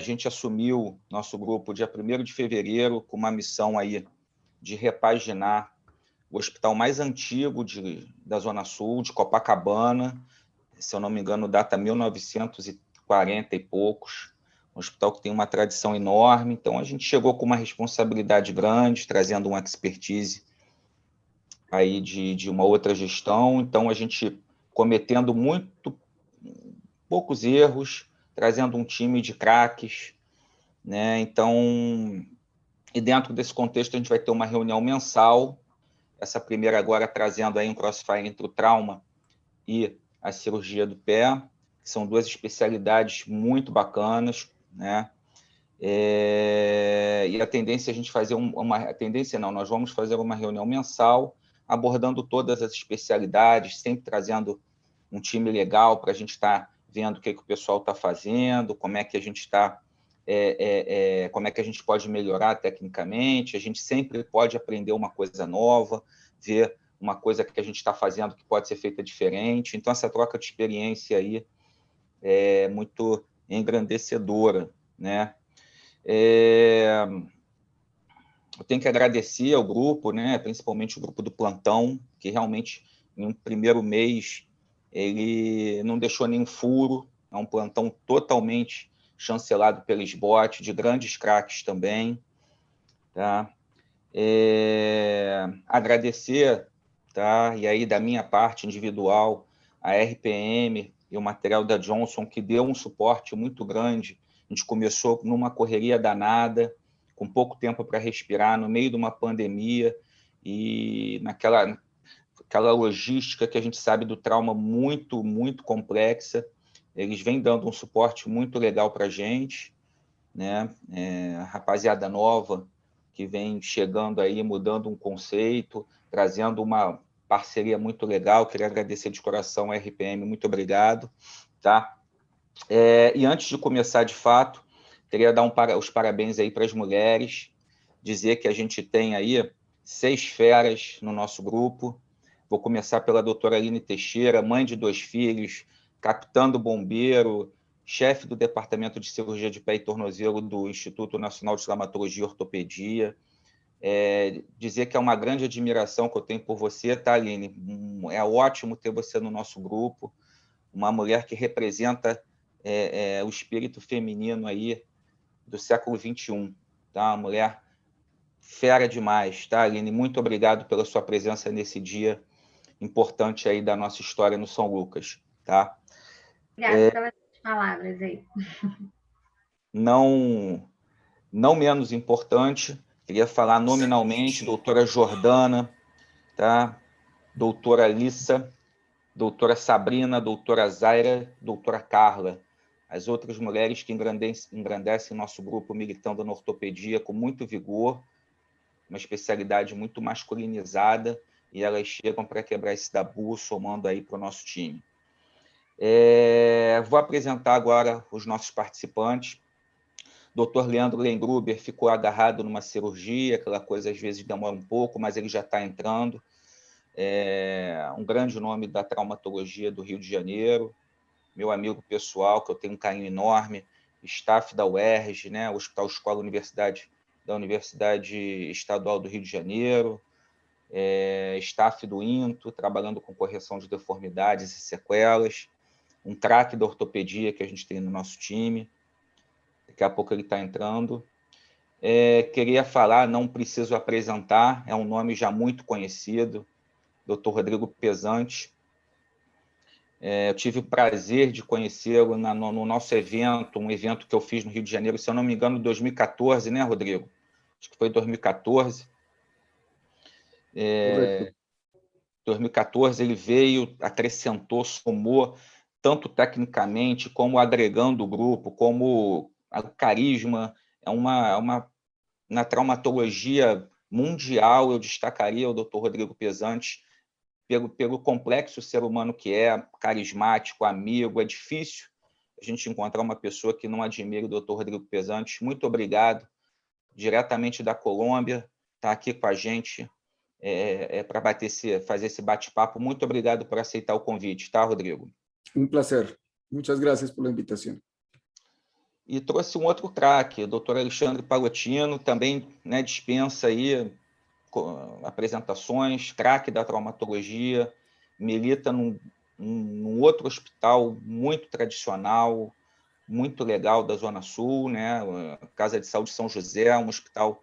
gente assumiu nosso grupo dia 1º de fevereiro com uma missão aí de repaginar o hospital mais antigo da Zona Sul, de Copacabana, se eu não me engano, data 1940 e poucos, um hospital que tem uma tradição enorme. Então, a gente chegou com uma responsabilidade grande, trazendo uma expertise aí de uma outra gestão. Então, a gente cometendo muito poucos erros, trazendo um time de craques, né? Então, e dentro desse contexto, a gente vai ter uma reunião mensal, essa primeira agora trazendo aí um crossfire entre o trauma e a cirurgia do pé, que são duas especialidades muito bacanas, né? E a tendência é a gente fazer nós vamos fazer uma reunião mensal, abordando todas as especialidades, sempre trazendo um time legal para a gente estar vendo o que o pessoal está fazendo, como é que a gente está, como é que a gente pode melhorar tecnicamente. A gente sempre pode aprender uma coisa nova, ver uma coisa que a gente está fazendo que pode ser feita diferente. Então, essa troca de experiência aí é muito engrandecedora, né? Eu tenho que agradecer ao grupo, né? Principalmente o grupo do plantão, que realmente, em um primeiro mês, ele não deixou nenhum furo. É um plantão totalmente chancelado pelo SBOT, de grandes craques também. Tá? Agradecer, tá? E aí, da minha parte individual, a RPM e o material da Johnson, que deu um suporte muito grande. A gente começou numa correria danada, com pouco tempo para respirar, no meio de uma pandemia, e aquela logística que a gente sabe do trauma muito, muito complexa. Eles vêm dando um suporte muito legal para a gente, né? A rapaziada nova que vem chegando aí, mudando um conceito, trazendo uma parceria muito legal. Queria agradecer de coração a RPM, muito obrigado. Tá? E antes de começar, de fato, queria dar os parabéns aí para as mulheres, dizer que a gente tem aí 6 feras no nosso grupo. Vou começar pela doutora Aline Teixeira, mãe de 2 filhos, capitã do bombeiro, chefe do Departamento de Cirurgia de Pé e Tornozelo do Instituto Nacional de Traumatologia e Ortopedia. Dizer que é uma grande admiração que eu tenho por você, tá, Aline? É ótimo ter você no nosso grupo, uma mulher que representa o espírito feminino aí do século XXI, tá? Uma mulher fera demais, tá, Aline? Muito obrigado pela sua presença nesse dia importante aí da nossa história no São Lucas, tá? Obrigada pelas palavras aí. Não menos importante, queria falar nominalmente, doutora Jordana, tá? Doutora Alissa, doutora Sabrina, doutora Zaira, doutora Carla, as outras mulheres que engrandecem nosso grupo militando na ortopedia com muito vigor, uma especialidade muito masculinizada, e elas chegam para quebrar esse tabu, somando aí para o nosso time. Vou apresentar agora os nossos participantes. Dr. Leandro Lengruber ficou agarrado numa cirurgia, aquela coisa às vezes demora um pouco, mas ele já está entrando. Um grande nome da traumatologia do Rio de Janeiro, meu amigo pessoal, que eu tenho um carinho enorme, staff da UERJ, né, Hospital Escola Universidade, da Universidade Estadual do Rio de Janeiro, staff do INTO, trabalhando com correção de deformidades e sequelas, um craque da ortopedia que a gente tem no nosso time, daqui a pouco ele está entrando. Queria falar, não preciso apresentar, é um nome já muito conhecido, Dr. Rodrigo Pesante. Eu tive o prazer de conhecê-lo no nosso evento, um evento que eu fiz no Rio de Janeiro, se eu não me engano, em 2014, né, Rodrigo? Acho que foi 2014. Correto. 2014 ele veio, acrescentou, somou, tanto tecnicamente, como agregando o grupo, como o carisma. Na traumatologia mundial, eu destacaria o Dr. Rodrigo Pesante, pelo complexo ser humano que é, carismático, amigo. É difícil a gente encontrar uma pessoa que não admire o Dr. Rodrigo Pesante. Muito obrigado, diretamente da Colômbia, está aqui com a gente para fazer esse bate-papo. Muito obrigado por aceitar o convite, tá, Rodrigo? Un placer. Muchas gracias por la invitación. E trouxe um outro craque, o doutor Alexandre Palotino, também, né, dispensa aí apresentações, craque da traumatologia, milita num outro hospital muito tradicional, muito legal da Zona Sul, né, a Casa de Saúde São José, um hospital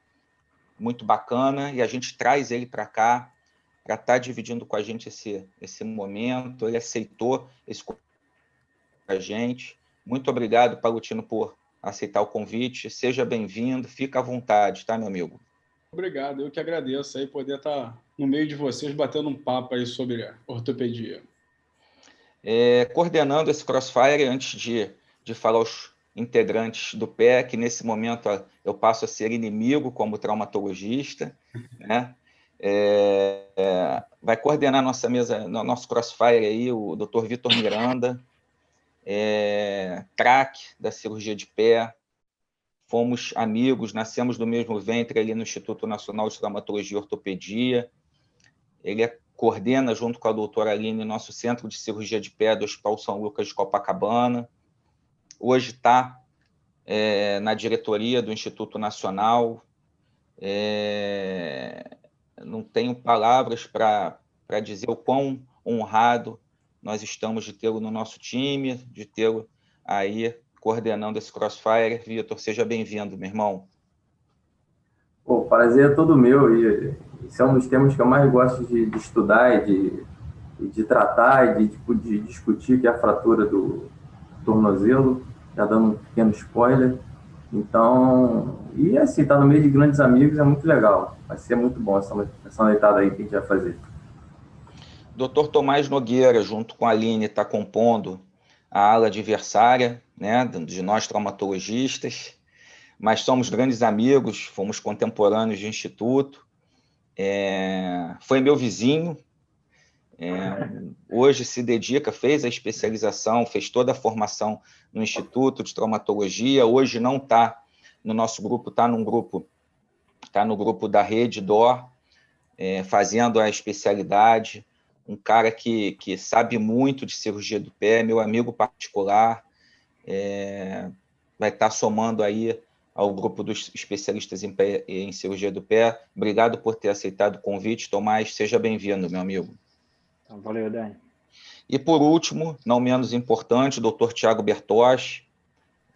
muito bacana, e a gente traz ele para cá, para estar dividindo com a gente esse momento. Ele aceitou esse com a gente. Muito obrigado, Palutino, por aceitar o convite. Seja bem-vindo, fica à vontade, tá, meu amigo? Obrigado, eu que agradeço aí poder estar no meio de vocês batendo um papo aí sobre a ortopedia. Coordenando esse Crossfire, antes de falar os integrantes do pé, que nesse momento eu passo a ser inimigo como traumatologista, né? Vai coordenar nossa mesa, nosso Crossfire aí, o Dr. Vitor Miranda, craque da cirurgia de pé, fomos amigos, nascemos do mesmo ventre ali no Instituto Nacional de Traumatologia e Ortopedia. Ele coordena, junto com a doutora Aline, nosso Centro de Cirurgia de Pé do Hospital São Lucas de Copacabana. Hoje está na diretoria do Instituto Nacional. Não tenho palavras para dizer o quão honrado nós estamos de tê-lo no nosso time, de tê-lo aí coordenando esse Crossfire. Vitor, seja bem-vindo, meu irmão. O prazer é todo meu, e esse é um dos temas que eu mais gosto de estudar e de tratar e de discutir, que é a fratura do tornozelo, já dando um pequeno spoiler. Então, e assim, estar no meio de grandes amigos é muito legal, vai ser muito bom essa noitada aí que a gente vai fazer. Dr. Tomás Nogueira, junto com a Aline, está compondo a ala adversária, né, de nós traumatologistas, mas somos grandes amigos, fomos contemporâneos de instituto, foi meu vizinho, hoje se dedica, fez a especialização, fez toda a formação no Instituto de Traumatologia, hoje não está no nosso grupo, está no grupo da Rede DOR, fazendo a especialidade, um cara que sabe muito de cirurgia do pé, meu amigo particular, vai estar somando aí ao grupo dos especialistas em cirurgia do pé. Obrigado por ter aceitado o convite, Tomás, seja bem-vindo, meu amigo. Então, valeu, Dani. E, por último, não menos importante, o Dr. Tiago Bertosch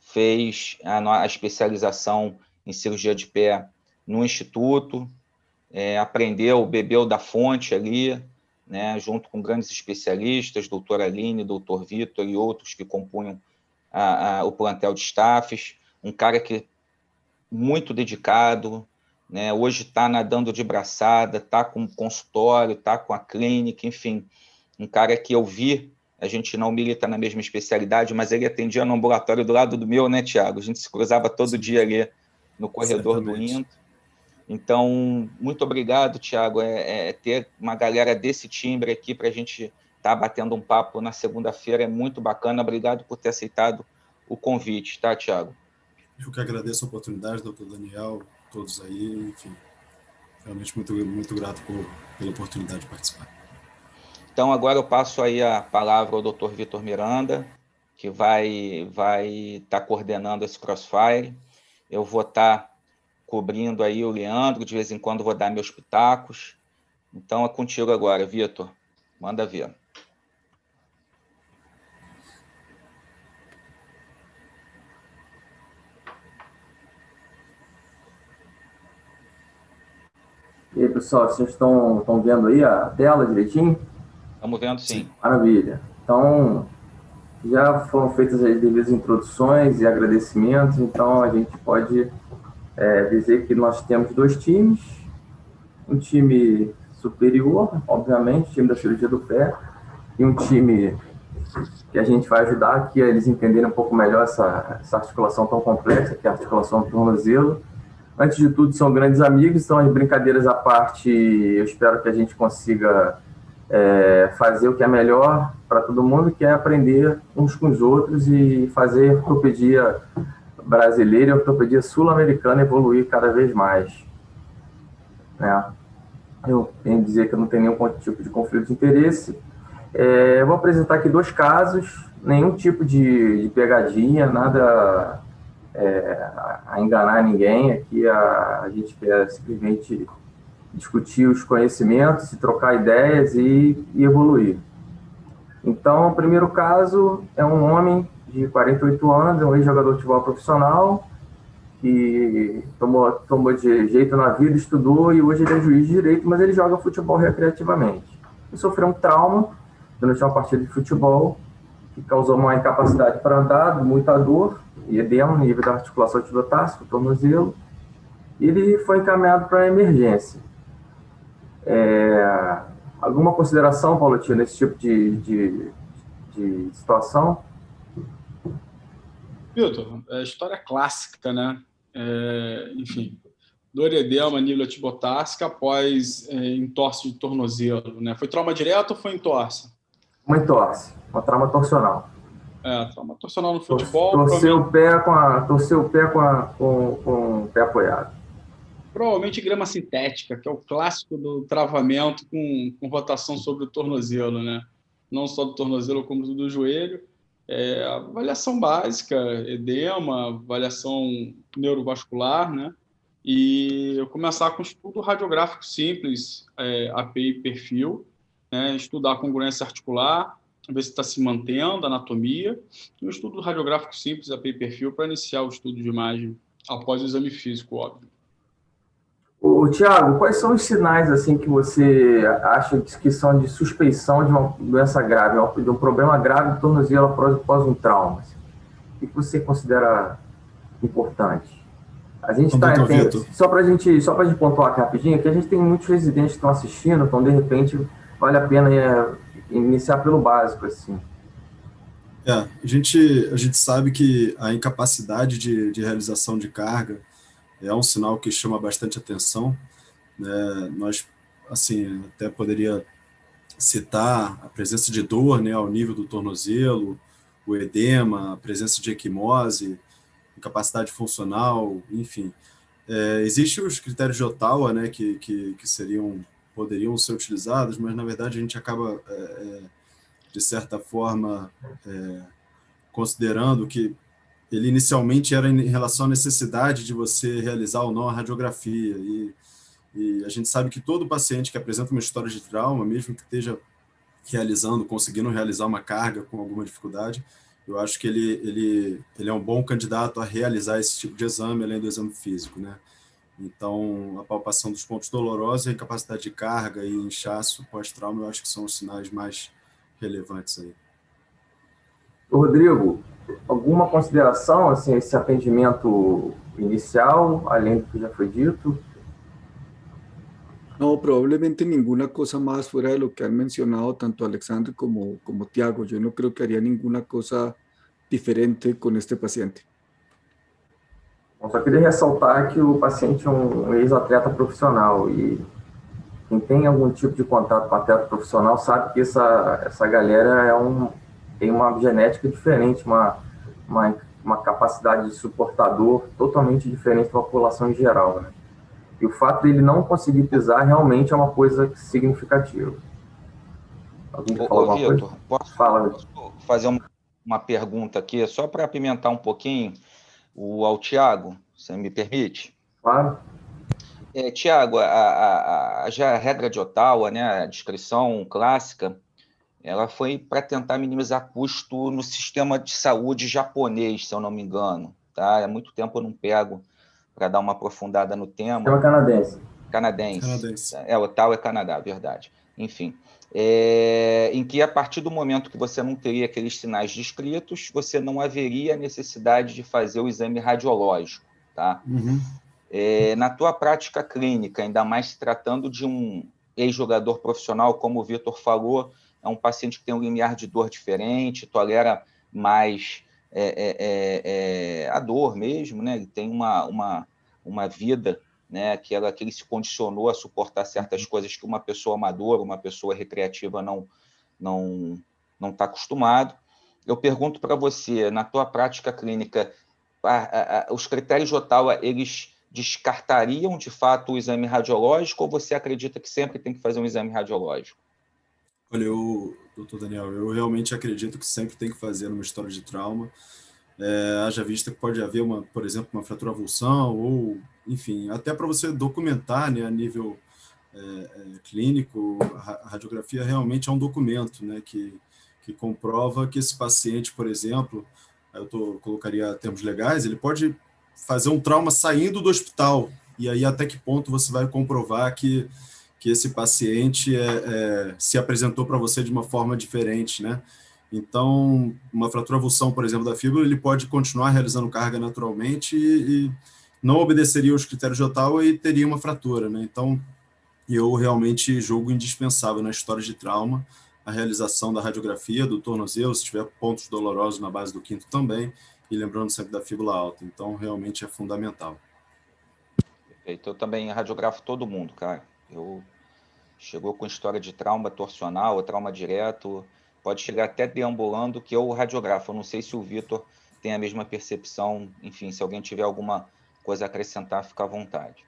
fez a especialização em cirurgia de pé no Instituto, aprendeu, bebeu da fonte ali, né, junto com grandes especialistas, doutora Aline, doutor Vitor e outros que compunham o plantel de staffs, um cara que muito dedicado, né, hoje está nadando de braçada, está com o consultório, está com a clínica, enfim, um cara que eu vi, a gente não milita na mesma especialidade, mas ele atendia no ambulatório do lado do meu, né, Tiago? A gente se cruzava todo dia ali no corredor do INTO. Então, muito obrigado, Tiago, ter uma galera desse timbre aqui para a gente estar batendo um papo na segunda-feira, é muito bacana, obrigado por ter aceitado o convite, tá, Tiago? Eu que agradeço a oportunidade, doutor Daniel, todos aí, enfim, realmente muito grato pela oportunidade de participar. Então, agora eu passo aí a palavra ao doutor Vitor Miranda, que vai estar coordenando esse Crossfire. Eu vou estar cobrindo aí o Leandro, de vez em quando vou dar meus pitacos. Então, é contigo agora, Vitor. Manda ver. E aí, pessoal, vocês estão vendo aí a tela direitinho? Estamos vendo, sim. Maravilha. Então, já foram feitas as devidas introduções e agradecimentos, então a gente pode dizer que nós temos dois times, um time superior, obviamente, time da cirurgia do pé, e um time que a gente vai ajudar que eles entenderem um pouco melhor essa articulação tão complexa, que é a articulação do tornozelo. Antes de tudo, são grandes amigos, então, as brincadeiras à parte, eu espero que a gente consiga fazer o que é melhor para todo mundo, que é aprender uns com os outros e fazer a ortopedia brasileira e a ortopedia sul-americana evoluir cada vez mais. Eu tenho que dizer que eu não tenho nenhum tipo de conflito de interesse. Eu vou apresentar aqui dois casos, nenhum tipo de pegadinha, nada a enganar ninguém. Aqui a gente quer simplesmente discutir os conhecimentos, trocar ideias e evoluir. Então, o primeiro caso é um homem de 48 anos, é um ex-jogador de futebol profissional, que tomou de jeito na vida, estudou e hoje ele é juiz de direito, mas ele joga futebol recreativamente. Ele sofreu um trauma durante uma partida de futebol que causou uma incapacidade para andar, muita dor, e edema no nível da articulação tibial-társida, tornozelo, e ele foi encaminhado para a emergência. Alguma consideração, Paulo Tio, nesse tipo de situação? Vitor, é história clássica, né? Enfim, dor e edema nível tibial-társida após entorse de tornozelo, né? Foi trauma direto ou foi entorse? Uma entorse, uma trauma torcional. Trauma torcional no futebol. Torceu o pé com o pé apoiado. Provavelmente grama sintética, que é o clássico do travamento com rotação sobre o tornozelo, né? Não só do tornozelo, como do joelho. Avaliação básica, edema, avaliação neurovascular, né? E eu começar com um estudo radiográfico simples, API perfil, né? Estudar a congruência articular, ver se está se mantendo a anatomia, e um estudo radiográfico simples, API perfil, para iniciar o estudo de imagem após o exame físico, óbvio. Tiago, quais são os sinais assim que você acha que são de suspeição de uma doença grave, de um problema grave do tornozelo após um trauma? O que você considera importante? A gente só para a gente pontuar aqui rapidinho, que a gente tem muitos residentes que estão assistindo, então de repente vale a pena iniciar pelo básico assim. A gente sabe que a incapacidade de realização de carga é um sinal que chama bastante atenção, né? Nós, assim, até poderia citar a presença de dor, né, ao nível do tornozelo, o edema, a presença de equimose, incapacidade funcional, enfim. Existem os critérios de Ottawa, né, que poderiam ser utilizados, mas, na verdade, a gente acaba, de certa forma, considerando que ele inicialmente era em relação à necessidade de você realizar ou não a radiografia, e a gente sabe que todo paciente que apresenta uma história de trauma, mesmo que esteja conseguindo realizar uma carga com alguma dificuldade, eu acho que ele é um bom candidato a realizar esse tipo de exame, além do exame físico, né? Então, a palpação dos pontos dolorosos, a incapacidade de carga e inchaço pós-trauma, eu acho que são os sinais mais relevantes aí. Rodrigo, alguma consideração, assim, esse atendimento inicial, além do que já foi dito? No, probablemente ninguna cosa más fuera de lo que han mencionado tanto Alexandre como Tiago. Yo no creo que haría ninguna cosa diferente con este paciente. Eu só queria ressaltar que o paciente é um ex-atleta profissional e quem tem algum tipo de contato com atleta profissional sabe que essa galera tem uma genética diferente, uma capacidade de suportador totalmente diferente da população em geral, né? E o fato dele não conseguir pisar realmente é uma coisa significativa. Alguém quer falar alguma Vitor, coisa? Posso fazer uma pergunta aqui, só para apimentar um pouquinho ao Tiago, você me permite? Claro. Tiago, já a regra de Ottawa, né, a descrição clássica, ela foi para tentar minimizar custo no sistema de saúde japonês, se eu não me engano. Tá? Há muito tempo eu não pego para dar uma aprofundada no tema. Sistema canadense. Canadense. Ottawa é Canadá, verdade. Enfim, em que a partir do momento que você não teria aqueles sinais descritos, você não haveria necessidade de fazer o exame radiológico. Tá? Uhum. Na tua prática clínica, ainda mais se tratando de um ex-jogador profissional, como o Vitor falou, é um paciente que tem um limiar de dor diferente, tolera mais a dor mesmo, né? Ele tem uma vida, né, que ele se condicionou a suportar certas coisas que uma pessoa amadora, uma pessoa recreativa não está acostumado. Eu pergunto para você, na tua prática clínica, os critérios de Ottawa, eles descartariam de fato o exame radiológico ou você acredita que sempre tem que fazer um exame radiológico? Olha, doutor Daniel, eu realmente acredito que sempre tem que fazer uma história de trauma. haja vista que pode haver, por exemplo, uma fratura avulsão, ou, enfim, até para você documentar, né, a nível clínico, a radiografia realmente é um documento, né, que comprova que esse paciente, por exemplo, colocaria termos legais, ele pode fazer um trauma saindo do hospital, e aí até que ponto você vai comprovar que esse paciente se apresentou para você de uma forma diferente, né? Então, uma fratura avulsão, por exemplo, da fíbula, ele pode continuar realizando carga naturalmente e não obedeceria aos critérios de Ottawa e teria uma fratura, né? Então, eu realmente julgo indispensável na história de trauma a realização da radiografia do tornozelo, se tiver pontos dolorosos na base do quinto também, e lembrando sempre da fíbula alta. Então, realmente é fundamental. Perfeito. Eu também radiografo todo mundo, cara. Chegou com história de trauma torsional, ou trauma direto, pode chegar até deambulando, que eu radiografo. Eu não sei se o Vitor tem a mesma percepção. Enfim, se alguém tiver alguma coisa a acrescentar, fica à vontade.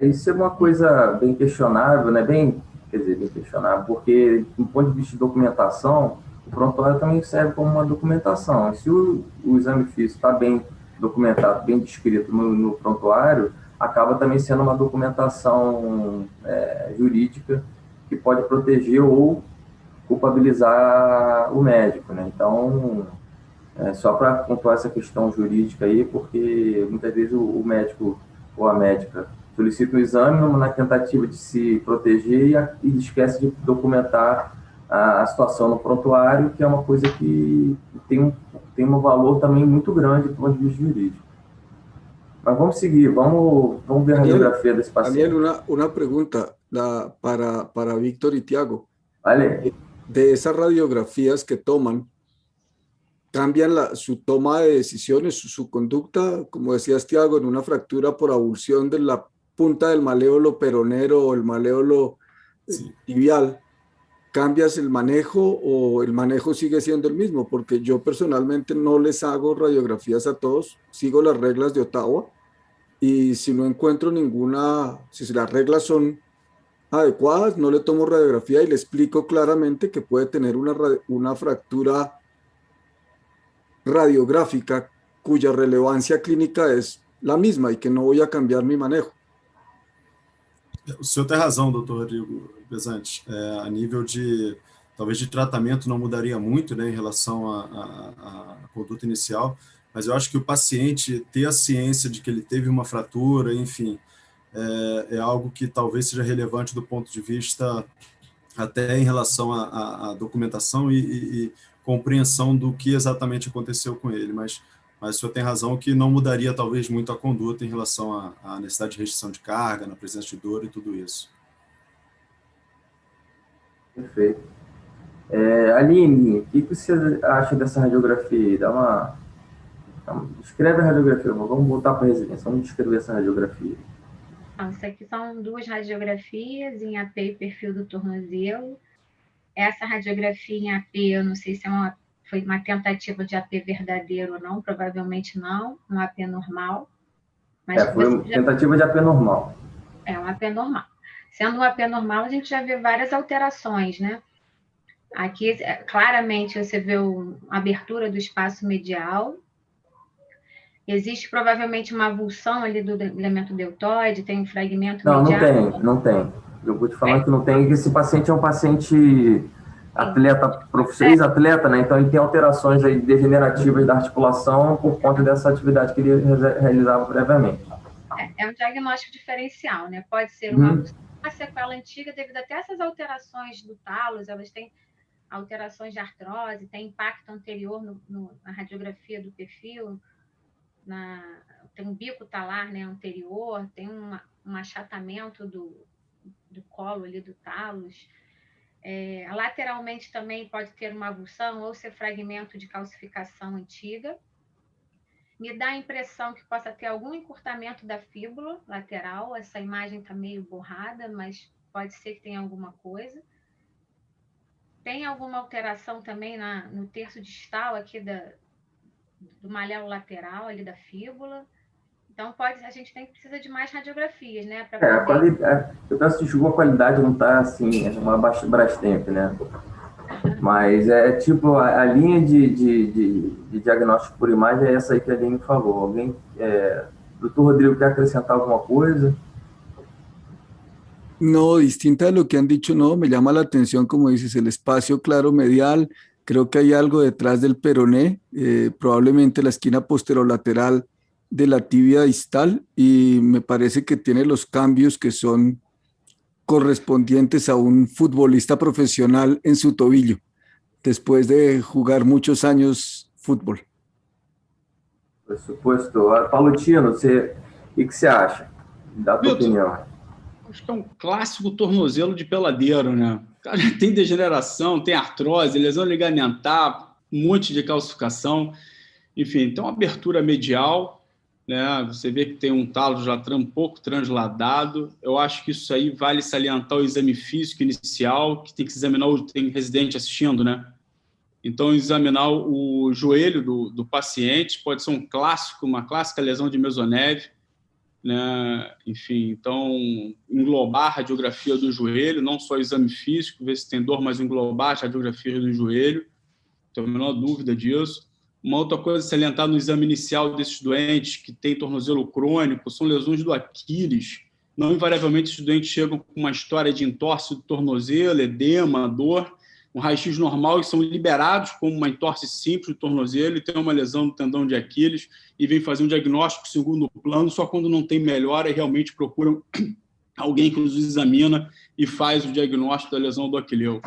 Isso é uma coisa bem questionável, né? Bem questionável, porque, do ponto de vista de documentação, o prontuário também serve como uma documentação. Se o exame físico está bem documentado, bem descrito no prontuário, acaba também sendo uma documentação jurídica que pode proteger ou culpabilizar o médico, né? Então, só para pontuar essa questão jurídica aí, porque muitas vezes o médico ou a médica solicita um exame na tentativa de se proteger e esquece de documentar a situação no prontuário, que é uma coisa que tem um valor também muito grande do ponto de vista jurídico. Mas vamos seguir, vamos ver a radiografia desse paciente. Daniel, una pregunta para Víctor y Tiago. Vale. De esas radiografías que toman, ¿cambian su toma de decisiones, su conducta? Como decías, Tiago, en una fractura por avulsión de la punta del maléolo peronero o el maléolo tibial, ¿cambias el manejo o el manejo sigue siendo el mismo? Porque yo personalmente no les hago radiografías a todos, sigo las reglas de Ottawa y si no encuentro ninguna, si las reglas son adecuadas, no le tomo radiografía y le explico claramente que puede tener una fractura radiográfica cuya relevancia clínica es la misma y que no voy a cambiar mi manejo. O senhor tem razão, doutor Rodrigo Pesante. A nível talvez de tratamento não mudaria muito, né, em relação à conduta inicial, mas eu acho que o paciente ter a ciência de que ele teve uma fratura, enfim, é algo que talvez seja relevante do ponto de vista até em relação à documentação e compreensão do que exatamente aconteceu com ele, mas o senhor tem razão que não mudaria talvez muito a conduta em relação à necessidade de restrição de carga, na presença de dor e tudo isso. Perfeito. Aline, o que você acha dessa radiografia? Descreve a radiografia, vamos voltar para a residência, vamos descrever essa radiografia. Isso aqui são duas radiografias em AP e perfil do tornozelo. Essa radiografia em AP, eu não sei se foi uma tentativa de AP verdadeiro ou não, provavelmente não, um AP normal. Mas foi uma tentativa de AP normal. Um AP normal. Sendo um AP normal, a gente já vê várias alterações, né? Aqui, claramente, você vê a abertura do espaço medial. Existe provavelmente uma avulsão ali do elemento deltoide, tem um fragmento medial. Não tem. Eu vou te falar que não tem, que esse paciente é um paciente atleta, ex-atleta, né? Então ele tem alterações aí degenerativas da articulação por conta dessa atividade que ele realizava previamente. É um diagnóstico diferencial, né? Pode ser uma sequela antiga devido até essas alterações do talos, elas têm alterações de artrose, tem impacto anterior na radiografia do perfil, tem um bico talar, né, anterior, tem um achatamento do colo ali do talos. Lateralmente também pode ter uma avulsão ou ser fragmento de calcificação antiga. Me dá a impressão que possa ter algum encurtamento da fíbula lateral. Essa imagem está meio borrada, mas pode ser que tenha alguma coisa. Tem alguma alteração também no terço distal aqui do maléolo lateral, ali da fíbula. Então, a gente precisa de mais radiografias, né? Eu peço desculpa, a qualidade não está assim, é uma Brastemp, né? Mas é tipo, a linha de diagnóstico por imagem é essa aí que a Aline falou. Alguém, doutor Rodrigo, quer acrescentar alguma coisa? No, distinta de lo que han dicho, no, me llama la atención, como dices, el espacio claro medial. Creo que hay algo detrás del peroné, probablemente la esquina posterolateral de la tibia distal, y me parece que tiene los cambios que son correspondientes a un futbolista profesional en su tobillo, después de jugar muchos años fútbol. Por supuesto. Palutino, o que você acha? Dá a tua opinião. Acho que é um clássico tornozelo de peladeiro, né? O cara tem degeneração, tem artrose, lesão ligamentar, um monte de calcificação. Enfim, tem uma abertura medial, né? Você vê que tem um talo já um pouco transladado. Eu acho que isso aí vale salientar o exame físico inicial, que tem que examinar, tem residente assistindo, né? Então, examinar o joelho do paciente pode ser uma clássica lesão de mesoneve, né? Enfim, então, englobar a radiografia do joelho, não só o exame físico, ver se tem dor, mas englobar a radiografia do joelho, não tenho a menor dúvida disso. Uma outra coisa a salientar no exame inicial desses doentes que têm tornozelo crônico são lesões do Aquiles. Não invariavelmente esses doentes chegam com uma história de entorse do tornozelo, edema, dor. Um raio-x normal, e são liberados como uma entorse simples do tornozelo e tem uma lesão do tendão de Aquiles e vem fazer um diagnóstico segundo plano, só quando não tem melhora e realmente procuram alguém que os examina e faz o diagnóstico da lesão do aquileu.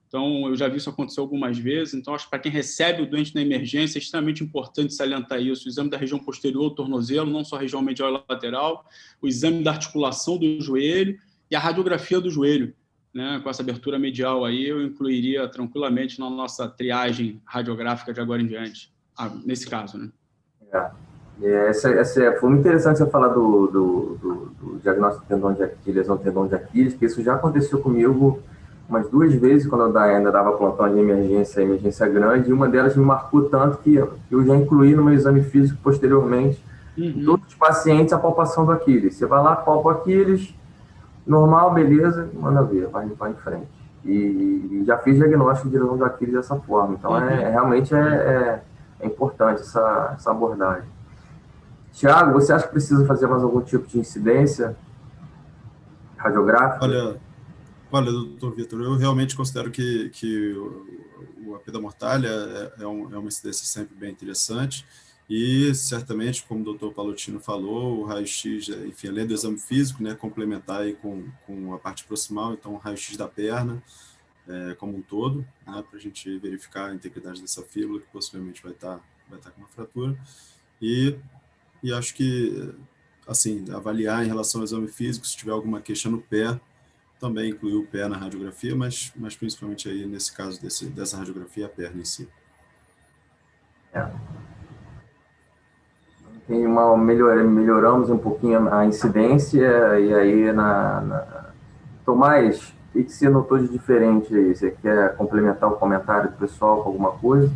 Então, eu já vi isso acontecer algumas vezes. Então, acho que para quem recebe o doente na emergência, é extremamente importante salientar isso. O exame da região posterior do tornozelo, não só a região medial e lateral, o exame da articulação do joelho e a radiografia do joelho. Né, com essa abertura medial aí, eu incluiria tranquilamente na nossa triagem radiográfica de agora em diante, nesse caso, né? Foi muito interessante você falar do diagnóstico de lesão do tendão de Aquiles, porque isso já aconteceu comigo umas 2 vezes, quando eu ainda dava plantão de emergência grande, e uma delas me marcou tanto que eu já incluí no meu exame físico posteriormente, todos os pacientes, a palpação do Aquiles. Você vai lá, palpa o Aquiles, normal, beleza, manda ver, vai em frente. E já fiz diagnóstico de lesão do Aquiles dessa forma. Então, realmente é importante essa abordagem. Tiago, você acha que precisa fazer mais algum tipo de incidência radiográfica? Olha, doutor Vitor, eu realmente considero que a perda mortalha é uma incidência sempre bem interessante. E, certamente, como o doutor Palutino falou, o raio-x, enfim, além do exame físico, né, complementar aí com a parte proximal, então o raio-x da perna como um todo, né, para a gente verificar a integridade dessa fíbula, que possivelmente vai estar com uma fratura. E acho que, assim, avaliar em relação ao exame físico, se tiver alguma queixa no pé, também incluir o pé na radiografia, mas principalmente aí, nesse caso dessa radiografia, a perna em si. Melhoramos um pouquinho a incidência, e aí Tomás, o que você notou de diferente aí? Você quer complementar o comentário do pessoal com alguma coisa?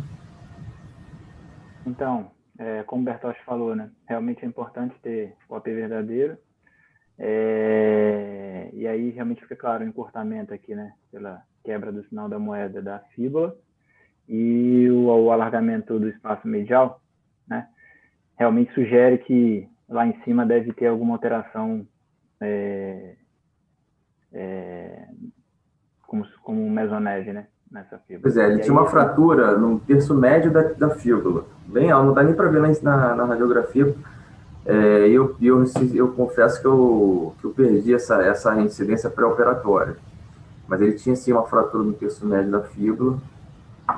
Então, como o Bertotti falou, né? Realmente é importante ter o AP verdadeiro. E aí realmente fica claro o encurtamento aqui, né? Pela quebra do sinal da moeda da fíbula e o alargamento do espaço medial, né? Realmente sugere que lá em cima deve ter alguma alteração como mesoneve, né? Nessa fíbula. Pois é, ele tinha uma fratura no terço médio da fíbula, bem alto, não dá nem para ver na radiografia. Eu confesso que eu perdi essa incidência pré-operatória, mas ele tinha sim uma fratura no terço médio da fíbula,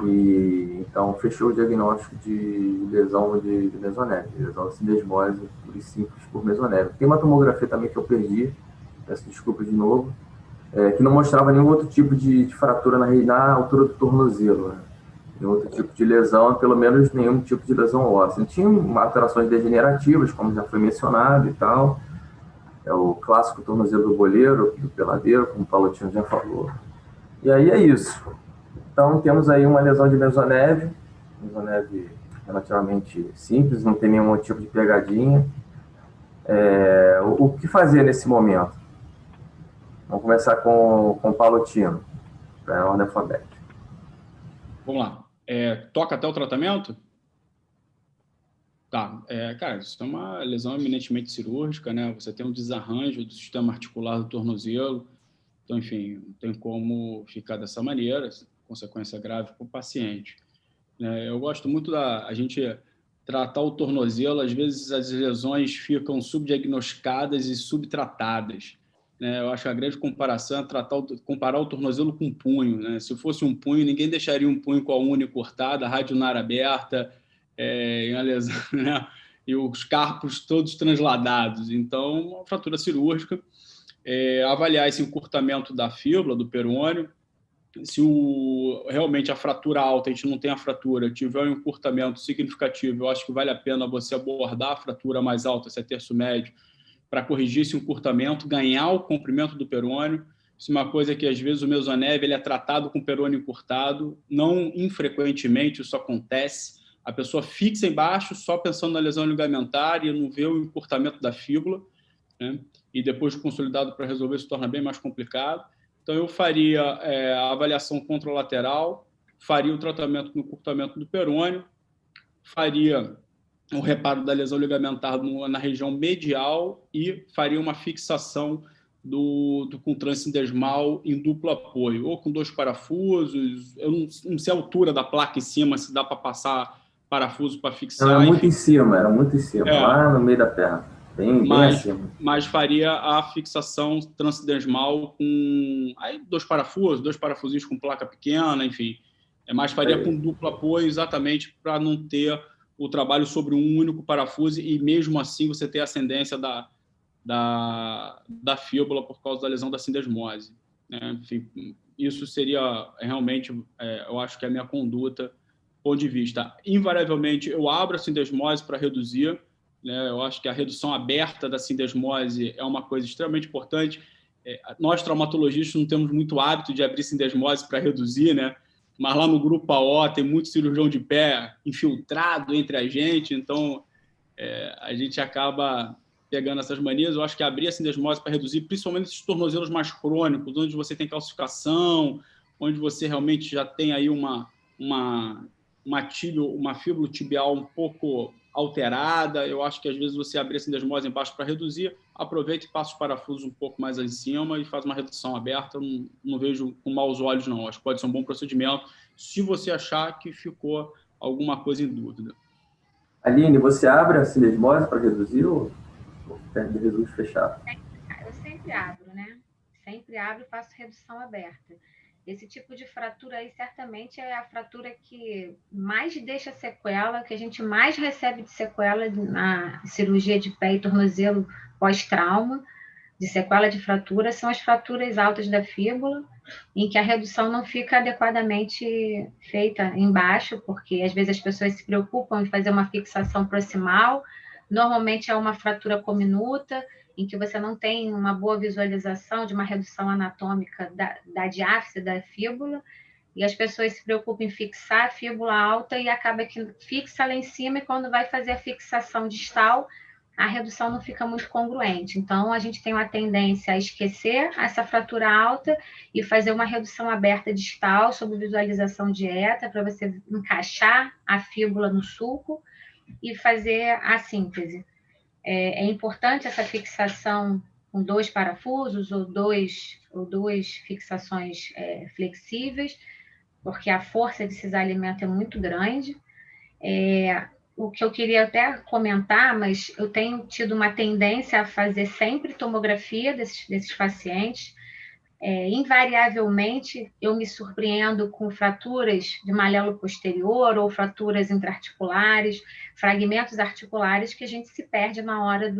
e então fechou o diagnóstico de lesão de mesoneve, lesão de sindesmose simples por mesoneve. Tem uma tomografia também que eu perdi, peço desculpa de novo, que não mostrava nenhum outro tipo de fratura na altura do tornozelo, né? Nenhum outro tipo de lesão, pelo menos nenhum tipo de lesão óssea. Tinha alterações degenerativas, como já foi mencionado e tal. É o clássico tornozelo do boleiro, do peladeiro, como o Palutino já falou. E aí é isso. Então, temos aí uma lesão de mesoneve relativamente simples, não tem nenhum tipo de pegadinha. O que fazer nesse momento? Vamos começar com o Palutino, para a ordem alfabética. Vamos lá. Toca até o tratamento? Tá. Cara, isso é uma lesão eminentemente cirúrgica, né? Você tem um desarranjo do sistema articular do tornozelo. Então, enfim, não tem como ficar dessa maneira, consequência grave para o paciente. Eu gosto muito a gente tratar o tornozelo. Às vezes, as lesões ficam subdiagnosticadas e subtratadas. Eu acho que a grande comparação é comparar o tornozelo com um punho, né? Se fosse um punho, ninguém deixaria um punho com a unha cortada, a radionária aberta, em uma lesão, né? E os carpos todos transladados. Então, uma fratura cirúrgica. Avaliar esse encurtamento da fíbula, do perônio. Se realmente a fratura alta, a gente não tem a fratura, tiver um encurtamento significativo, eu acho que vale a pena você abordar a fratura mais alta, se é terço médio, para corrigir esse encurtamento, ganhar o comprimento do perônio. Isso é uma coisa que, às vezes, o mesonev ele é tratado com perônio encurtado. Não infrequentemente isso acontece. A pessoa fixa embaixo só pensando na lesão ligamentar e não vê o encurtamento da fíbula, né? E depois de consolidado para resolver, se torna bem mais complicado. Então, eu faria a avaliação contralateral, faria o tratamento no encurtamento do perônio, faria o reparo da lesão ligamentar na região medial e faria uma fixação com transindesmal em duplo apoio, ou com 2 parafusos. Eu não sei a altura da placa em cima, se dá para passar parafuso para fixar. Era muito em cima, lá no meio da perna, bem acima. Mas faria a fixação transindesmal com 2 parafusos, 2 parafusinhos com placa pequena, enfim. Mas faria com duplo apoio, exatamente para não ter o trabalho sobre um único parafuso e, mesmo assim, você ter ascendência da fíbula por causa da lesão da sindesmose. Enfim, isso seria realmente, eu acho que é a minha conduta, ponto de vista. Invariavelmente, eu abro a sindesmose para reduzir. Eu acho que a redução aberta da sindesmose é uma coisa extremamente importante. Nós, traumatologistas, não temos muito hábito de abrir sindesmose para reduzir, né? Mas lá no grupo AO tem muito cirurgião de pé infiltrado entre a gente, então a gente acaba pegando essas manias. Eu acho que abrir a sindesmose para reduzir, principalmente esses tornozelos mais crônicos, onde você tem calcificação, onde você realmente já tem aí uma fíbula tibial um pouco alterada. Eu acho que às vezes você abrir a sindesmose embaixo para reduzir, aproveita e passa os parafusos um pouco mais em cima e faz uma redução aberta. Não vejo com maus olhos, não. Acho que pode ser um bom procedimento se você achar que ficou alguma coisa em dúvida. Aline, você abre a sindesmose para reduzir ou reduz fechado? Eu sempre abro, né? Sempre abro e faço redução aberta. Esse tipo de fratura aí, certamente, é a fratura que mais deixa sequela, que a gente mais recebe de sequela na cirurgia de pé e tornozelo pós-trauma, de sequela de fratura, são as fraturas altas da fíbula, em que a redução não fica adequadamente feita embaixo, porque às vezes as pessoas se preocupam em fazer uma fixação proximal. Normalmente é uma fratura cominuta, em que você não tem uma boa visualização de uma redução anatômica da diáfise da fíbula, e as pessoas se preocupam em fixar a fíbula alta e acaba que fixa lá em cima, e quando vai fazer a fixação distal, a redução não fica muito congruente. Então, a gente tem uma tendência a esquecer essa fratura alta e fazer uma redução aberta distal sob visualização direta, para você encaixar a fíbula no sulco e fazer a síntese. É importante essa fixação com 2 parafusos ou duas fixações flexíveis, porque a força de cisalhamento é muito grande. O que eu queria até comentar, mas eu tenho tido uma tendência a fazer sempre tomografia desses pacientes. Invariavelmente, eu me surpreendo com fraturas de malelo posterior ou fraturas intraarticulares, fragmentos articulares que a gente se perde na hora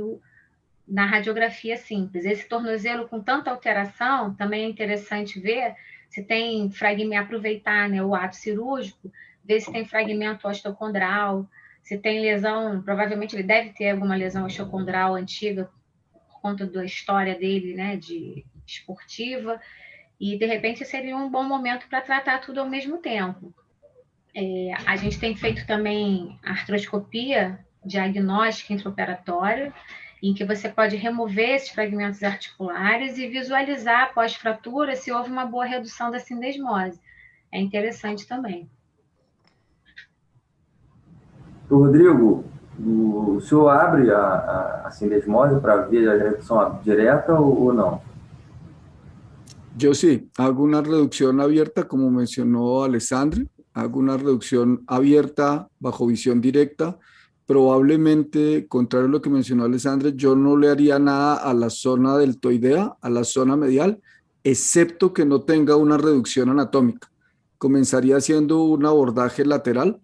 na radiografia simples. Esse tornozelo com tanta alteração, também é interessante ver se tem fragmento, aproveitar, né, o ato cirúrgico, ver se tem fragmento osteocondral, se tem lesão, provavelmente ele deve ter alguma lesão osteocondral antiga, por conta da história dele, né, de esportiva, e de repente seria um bom momento para tratar tudo ao mesmo tempo. A gente tem feito também artroscopia diagnóstica intraoperatória, em que você pode remover esses fragmentos articulares e visualizar pós-fratura se houve uma boa redução da sindesmose. É interessante também. Rodrigo, o senhor abre a sindesmose para ver a redução direta o no? Yo sí, hago una reducción abierta, como mencionó Alessandro, hago una reducción abierta bajo visión directa. Probablemente, contrario a lo que mencionó Alessandro, yo no le haría nada a la zona deltoidea, a la zona medial, excepto que no tenga una reducción anatómica. Comenzaría haciendo un abordaje lateral,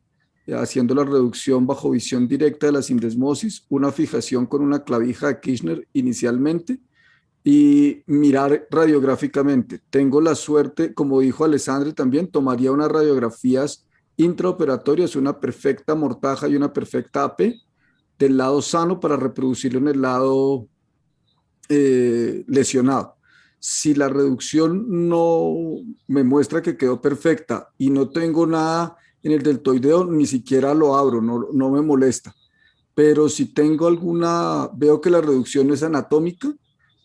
haciendo la reducción bajo visión directa de la sindesmosis, una fijación con una clavija de Kirchner inicialmente, y mirar radiográficamente. Tengo la suerte, como dijo Alessandro también, tomaría unas radiografías intraoperatorias, una perfecta mortaja y una perfecta AP del lado sano para reproducirlo en el lado lesionado. Si la reducción no me muestra que quedó perfecta y no tengo nada en el deltoideo, ni siquiera lo abro, no me molesta. Pero si tengo alguna, veo que la reducción es anatómica,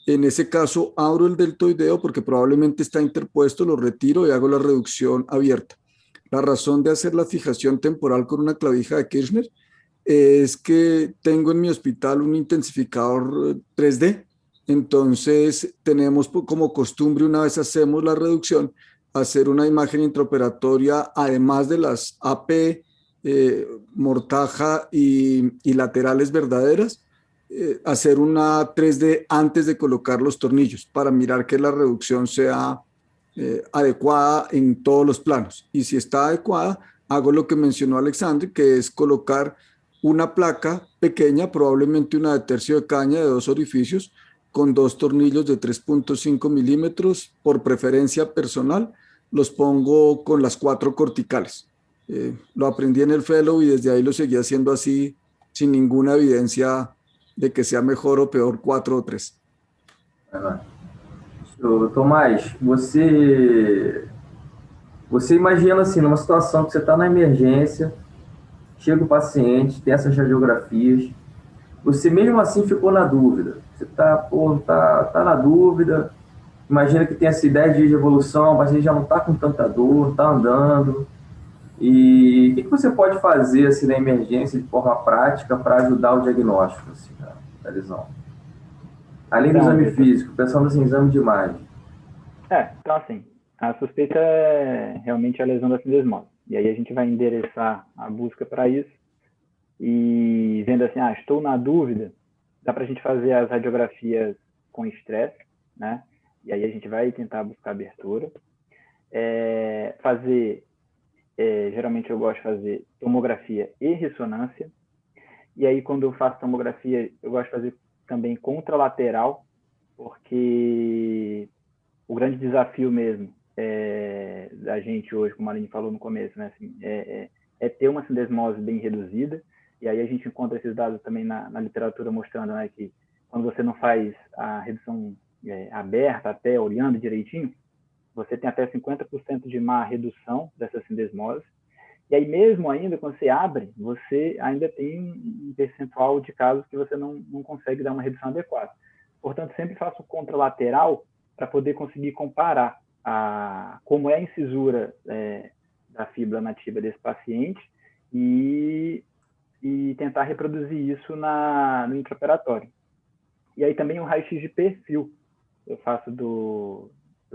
en ese caso abro el deltoideo porque probablemente está interpuesto, lo retiro y hago la reducción abierta. La razón de hacer la fijación temporal con una clavija de Kirchner es que tengo en mi hospital un intensificador 3D. Entonces tenemos como costumbre, una vez hacemos la reducción, hacer una imagen intraoperatoria, además de las AP, mortaja y laterales verdaderas, hacer una 3D antes de colocar los tornillos para mirar que la reducción sea adecuada en todos los planos. Y si está adecuada, hago lo que mencionó Alexandre, que es colocar una placa pequeña, probablemente una de tercio de caña de 2 orificios, con 2 tornillos de 3.5 milímetros, por preferencia personal, los pongo con las 4 corticales. Lo aprendí en el fellow y desde ahí lo seguí haciendo así, sin ninguna evidencia de que sea mejor o peor 4 ou 3. Tomás, você imagina assim, numa situação que você está na emergência, chega o paciente, tem essas radiografias, você mesmo assim ficou na dúvida, você tá na dúvida, imagina que tem esses 10 dias de evolução, o paciente já não está com tanta dor, está andando, e o que você pode fazer assim, na emergência de forma prática para ajudar o diagnóstico assim, da lesão? Além do exame físico, pensando assim, exame de imagem. Então assim, a suspeita é realmente a lesão da sindesmose. E aí a gente vai endereçar a busca para isso e vendo assim, estou na dúvida, dá para a gente fazer as radiografias com estresse, né? E aí a gente vai tentar buscar abertura. Geralmente eu gosto de fazer tomografia e ressonância. E aí quando eu faço tomografia, eu gosto de fazer também contralateral, porque o grande desafio mesmo da gente hoje, como a Aline falou no começo, né, assim, é ter uma sindesmose bem reduzida. E aí a gente encontra esses dados também na literatura mostrando, né, que quando você não faz a redução aberta, até olhando direitinho, você tem até 50% de má redução dessa sindesmose. E aí mesmo ainda, quando você abre, você ainda tem um percentual de casos que você não consegue dar uma redução adequada. Portanto, sempre faço contralateral para poder conseguir comparar como é a incisura da fíbula nativa desse paciente e tentar reproduzir isso no intraoperatório. E aí também um raio-x de perfil eu faço do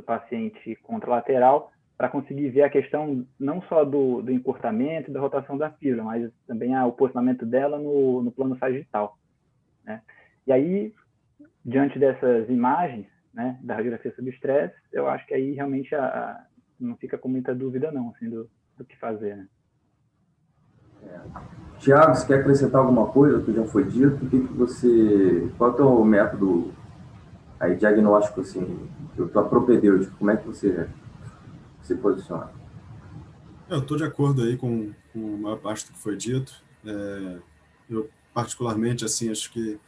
paciente contralateral para conseguir ver a questão não só do encurtamento e da rotação da fíbula, mas também o posicionamento dela no plano sagital, né? E aí, diante dessas imagens, né, da radiografia sob estresse, eu acho que aí realmente não fica com muita dúvida não, assim, do que fazer, né? Tiago, você quer acrescentar alguma coisa que já foi dito? Qual é o teu método aí, diagnóstico, assim, tua propedêutica, como é que você se posiciona? Eu estou de acordo aí com a maior parte do que foi dito. Eu, particularmente, assim, acho que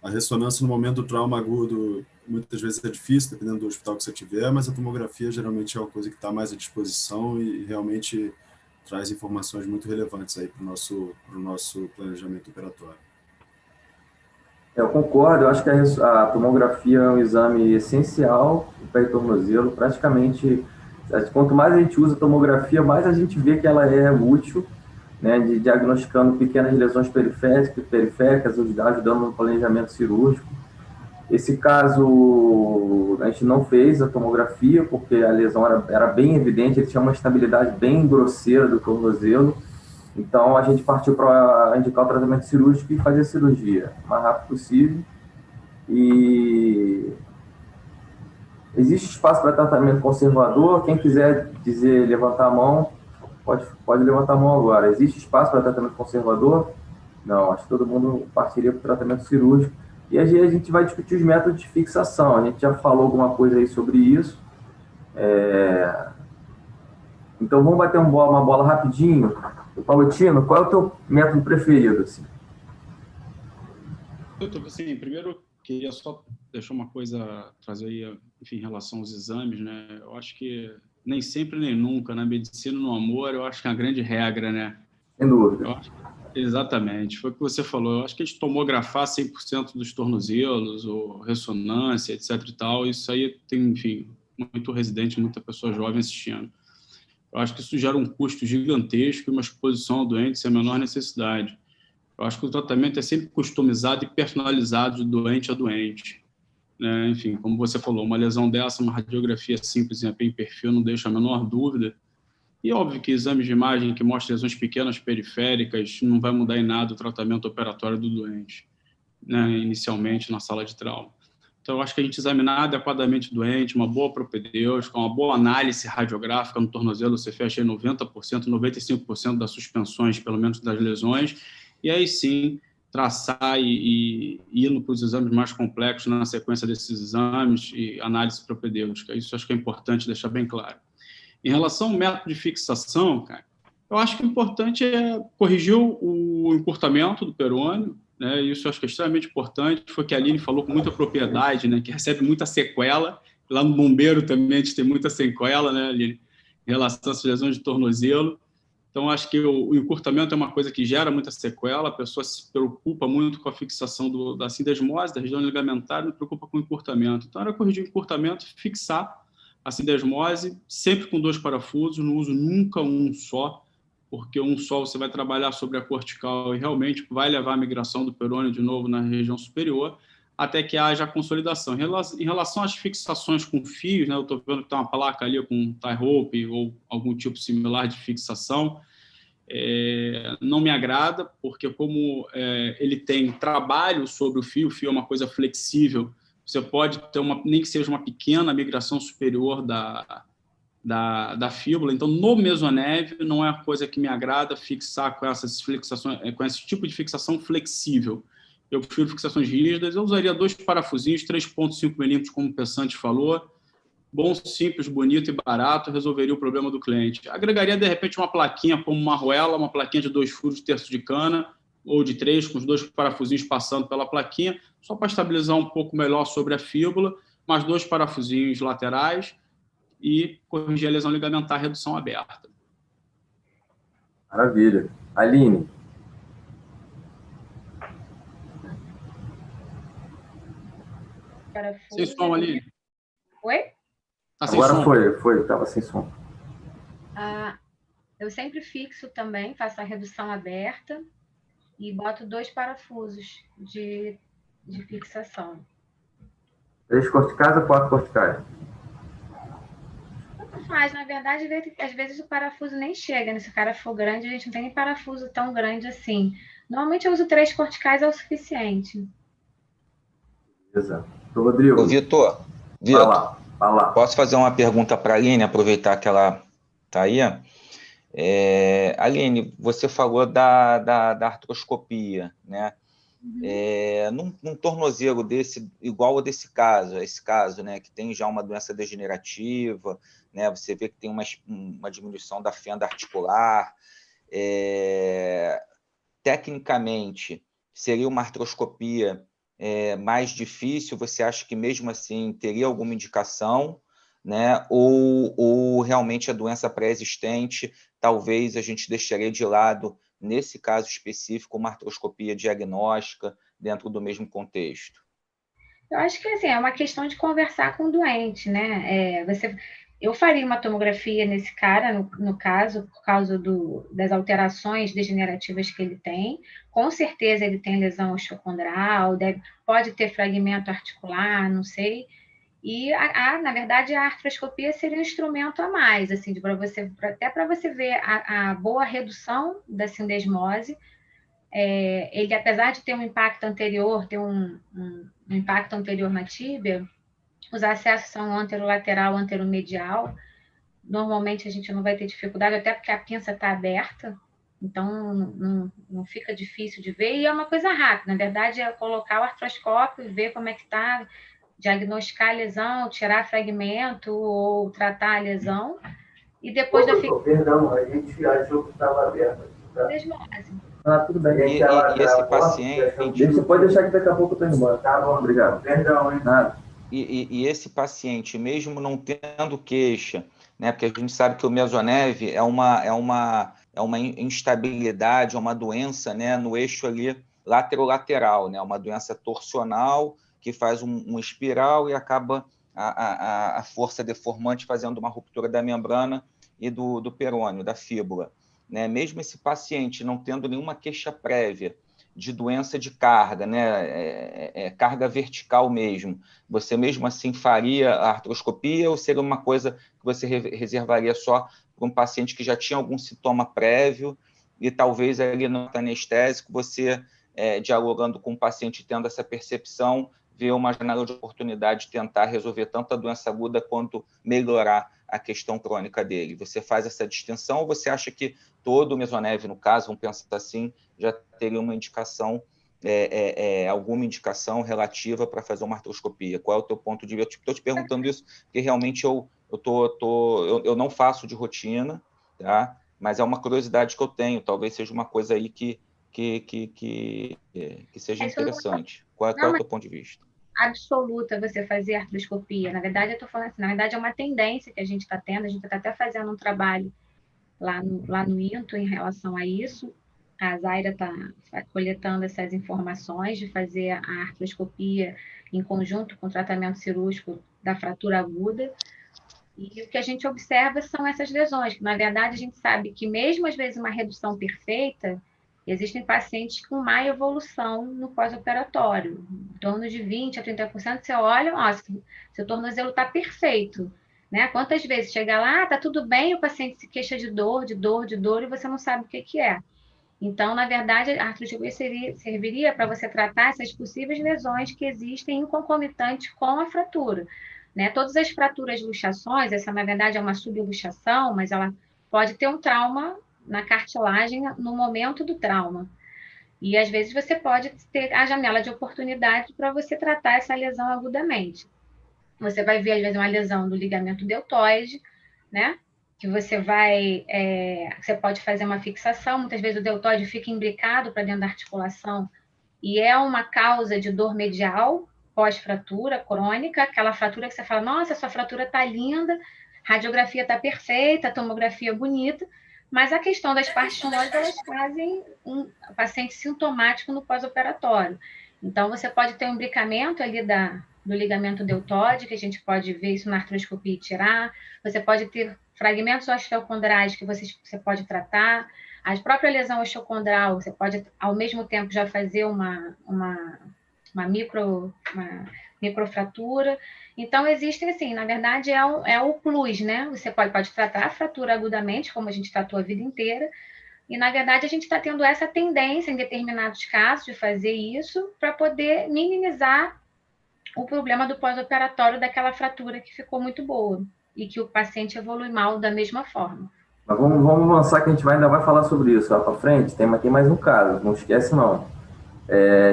a ressonância no momento do trauma agudo muitas vezes é difícil, dependendo do hospital que você tiver, mas a tomografia geralmente é uma coisa que está mais à disposição e realmente traz informações muito relevantes aí para o nosso planejamento operatório. Eu concordo, eu acho que a tomografia é um exame essencial para o tornozelo. Praticamente, quanto mais a gente usa a tomografia, mais a gente vê que ela é útil, né, de diagnosticando pequenas lesões periféricas, ajudando no planejamento cirúrgico. Esse caso, a gente não fez a tomografia, porque a lesão era bem evidente, ele tinha uma estabilidade bem grosseira do tornozelo, então a gente partiu para indicar o tratamento cirúrgico e fazer a cirurgia o mais rápido possível. E existe espaço para tratamento conservador. Quem quiser levantar a mão, pode levantar a mão agora. Existe espaço para tratamento conservador? Não, acho que todo mundo partiria para o tratamento cirúrgico. E a gente vai discutir os métodos de fixação. A gente já falou alguma coisa aí sobre isso. Então, vamos bater uma bola rapidinho. Paulino, qual é o teu método preferido? Assim? Assim, primeiro, queria só deixar uma coisa, trazer aí, enfim, em relação aos exames, né? Eu acho que nem sempre nem nunca, na medicina, no amor, eu acho que é uma grande regra, né? Sem dúvida. Exatamente, foi o que você falou. Eu acho que a gente tomografar 100% dos tornozelos, ou ressonância, etc. e tal, isso aí tem, enfim, muito residente, muita pessoa jovem assistindo. Eu acho que isso gera um custo gigantesco e uma exposição ao doente sem a menor necessidade. Eu acho que o tratamento é sempre customizado e personalizado de doente a doente, né? Enfim, como você falou, uma lesão dessa, uma radiografia simples em perfil não deixa a menor dúvida. E óbvio que exames de imagem que mostram lesões pequenas periféricas não vai mudar em nada o tratamento operatório do doente, né? Inicialmente na sala de trauma. Então, eu acho que a gente examinar adequadamente o doente, uma boa propedêutica, uma boa análise radiográfica no tornozelo, você fecha aí 90%, 95% das suspensões, pelo menos das lesões, e aí sim traçar e indo para os exames mais complexos na sequência desses exames e análise propedêutica. Isso acho que é importante deixar bem claro. Em relação ao método de fixação, cara, eu acho que o importante é corrigir o encurtamento do perônio, né? Isso eu acho que é extremamente importante. Foi que a Aline falou com muita propriedade, né? Que recebe muita sequela. Lá no bombeiro também a gente tem muita sequela, né, Aline? Em relação às lesões de tornozelo. Então, acho que o encurtamento é uma coisa que gera muita sequela. A pessoa se preocupa muito com a fixação da sindesmose, da região ligamentar, não se preocupa com o encurtamento. Então, era corrigir o encurtamento, fixar a sindesmose, sempre com 2 parafusos, não uso nunca um só, porque um só você vai trabalhar sobre a cortical e realmente vai levar a migração do perônio de novo na região superior, até que haja a consolidação. Em relação às fixações com fios, né, eu estou vendo que tem uma placa ali com tie rope ou algum tipo similar de fixação, não me agrada, porque como ele tem trabalho sobre o fio é uma coisa flexível, você pode ter nem que seja uma pequena migração superior da fíbula. Então, no mesonévio, não é a coisa que me agrada fixar com essas fixações, com esse tipo de fixação flexível. Eu prefiro fixações rígidas. Eu usaria 2 parafusinhos, 3,5 milímetros, como o Pessante falou. Bom, simples, bonito e barato, resolveria o problema do cliente. Agregaria, de repente, uma plaquinha como uma arruela, uma plaquinha de 2 furos de terço de cana, ou de 3, com os 2 parafusinhos passando pela plaquinha, só para estabilizar um pouco melhor sobre a fíbula, mais 2 parafusinhos laterais e corrigir a lesão ligamentar, redução aberta. Maravilha. Aline. Sem som, Aline. Oi? Agora foi, estava sem som. Eu sempre fixo também, faço a redução aberta e boto 2 parafusos de fixação. 3 corticais ou 4 corticais? Tanto faz, na verdade, às vezes o parafuso nem chega, né? Se o cara for grande, a gente não tem nem parafuso tão grande assim. Normalmente eu uso 3 corticais, é o suficiente. Exato. Rodrigo. Ô, Vitor, vai lá. Posso fazer uma pergunta para a Aline, aproveitar que ela está aí? Aline, você falou da artroscopia, né? Num tornozelo desse, igual a esse caso, né, que tem já uma doença degenerativa, né, você vê que tem uma diminuição da fenda articular, tecnicamente, seria uma artroscopia mais difícil? Você acha que mesmo assim teria alguma indicação, né, ou realmente a doença pré-existente, talvez a gente deixaria de lado, nesse caso específico, uma artroscopia diagnóstica dentro do mesmo contexto? Eu acho que assim, é uma questão de conversar com o doente, né? Eu faria uma tomografia nesse cara, no caso, por causa das alterações degenerativas que ele tem. Com certeza ele tem lesão osteocondral, pode ter fragmento articular, não sei. E, na verdade, a artroscopia seria um instrumento a mais, assim, até para você ver a boa redução da sindesmose. Ele, apesar de ter um impacto anterior, ter um impacto anterior na tíbia, os acessos são anterolateral, anteromedial. Normalmente a gente não vai ter dificuldade, até porque a pinça está aberta, então não fica difícil de ver, e é uma coisa rápida. Na verdade, é colocar o artroscópio, ver como é que está, diagnosticar a lesão, tirar fragmento ou tratar a lesão, e depois da fixação. Perdão, a gente achou que estava aberto. Tá? Tudo bem. E esse paciente... Pode deixar que daqui a pouco eu estou indo embora. Tá bom, obrigado. Perdão, hein? Nada. E esse paciente, mesmo não tendo queixa, né, porque a gente sabe que o mesoneve é uma instabilidade, é uma doença, né, no eixo ali laterolateral, né, uma doença torsional que faz um espiral e acaba a força deformante fazendo uma ruptura da membrana e do perônio, da fíbula. Né? Mesmo esse paciente não tendo nenhuma queixa prévia de doença de carga, né? Carga vertical mesmo, você mesmo assim faria a artroscopia ou seria uma coisa que você reservaria só para um paciente que já tinha algum sintoma prévio e talvez ali no anestésico você, dialogando com o paciente, tendo essa percepção, ver uma janela de oportunidade de tentar resolver tanto a doença aguda quanto melhorar a questão crônica dele. Você faz essa distinção ou você acha que todo o mesoneve, no caso, vamos pensar assim, já teria uma indicação, alguma indicação relativa para fazer uma artroscopia? Qual é o teu ponto de vista? Estou te perguntando isso porque realmente eu não faço de rotina, tá? Mas é uma curiosidade que eu tenho, talvez seja uma coisa aí que seja interessante. Qual é o teu ponto de vista? Absoluta você fazer artroscopia. Na verdade, eu estou falando assim, na verdade é uma tendência que a gente está tendo, a gente está até fazendo um trabalho lá no INTO em relação a isso. A Zaira está coletando essas informações de fazer a artroscopia em conjunto com o tratamento cirúrgico da fratura aguda. E o que a gente observa são essas lesões, que na verdade a gente sabe que mesmo às vezes uma redução perfeita, existem pacientes com má evolução no pós-operatório, em torno de 20% a 30%, você olha, nossa, seu tornozelo está perfeito, né? Quantas vezes chega lá, tá tudo bem, o paciente se queixa de dor, e você não sabe o que é. Então, na verdade, a artroscopia serviria para você tratar essas possíveis lesões que existem em concomitante com a fratura. Né? Todas as fraturas luxações, essa na verdade é uma subluxação, mas ela pode ter um trauma na cartilagem no momento do trauma. E às vezes você pode ter a janela de oportunidade para você tratar essa lesão agudamente. Você vai ver, às vezes, uma lesão do ligamento deltoide, né? Que você você pode fazer uma fixação, muitas vezes o deltoide fica imbricado para dentro da articulação e é uma causa de dor medial pós-fratura crônica, aquela fratura que você fala, nossa, sua fratura está linda, radiografia está perfeita, tomografia bonita, mas a questão das partes tumores, elas fazem um paciente sintomático no pós-operatório. Então, você pode ter um imbricamento ali do ligamento deltoide, que a gente pode ver isso na artroscopia e tirar, você pode ter fragmentos osteocondrais que você pode tratar, a própria lesão osteocondral, você pode, ao mesmo tempo, já fazer uma microfratura. Então, existem, assim, na verdade, é o plus, né? Você pode tratar a fratura agudamente, como a gente tratou a vida inteira, e, na verdade, a gente está tendo essa tendência, em determinados casos, de fazer isso para poder minimizar o problema do pós-operatório daquela fratura que ficou muito boa e que o paciente evolui mal da mesma forma. Mas vamos avançar que a gente ainda vai falar sobre isso lá para frente. Tem mais um caso, não esquece não.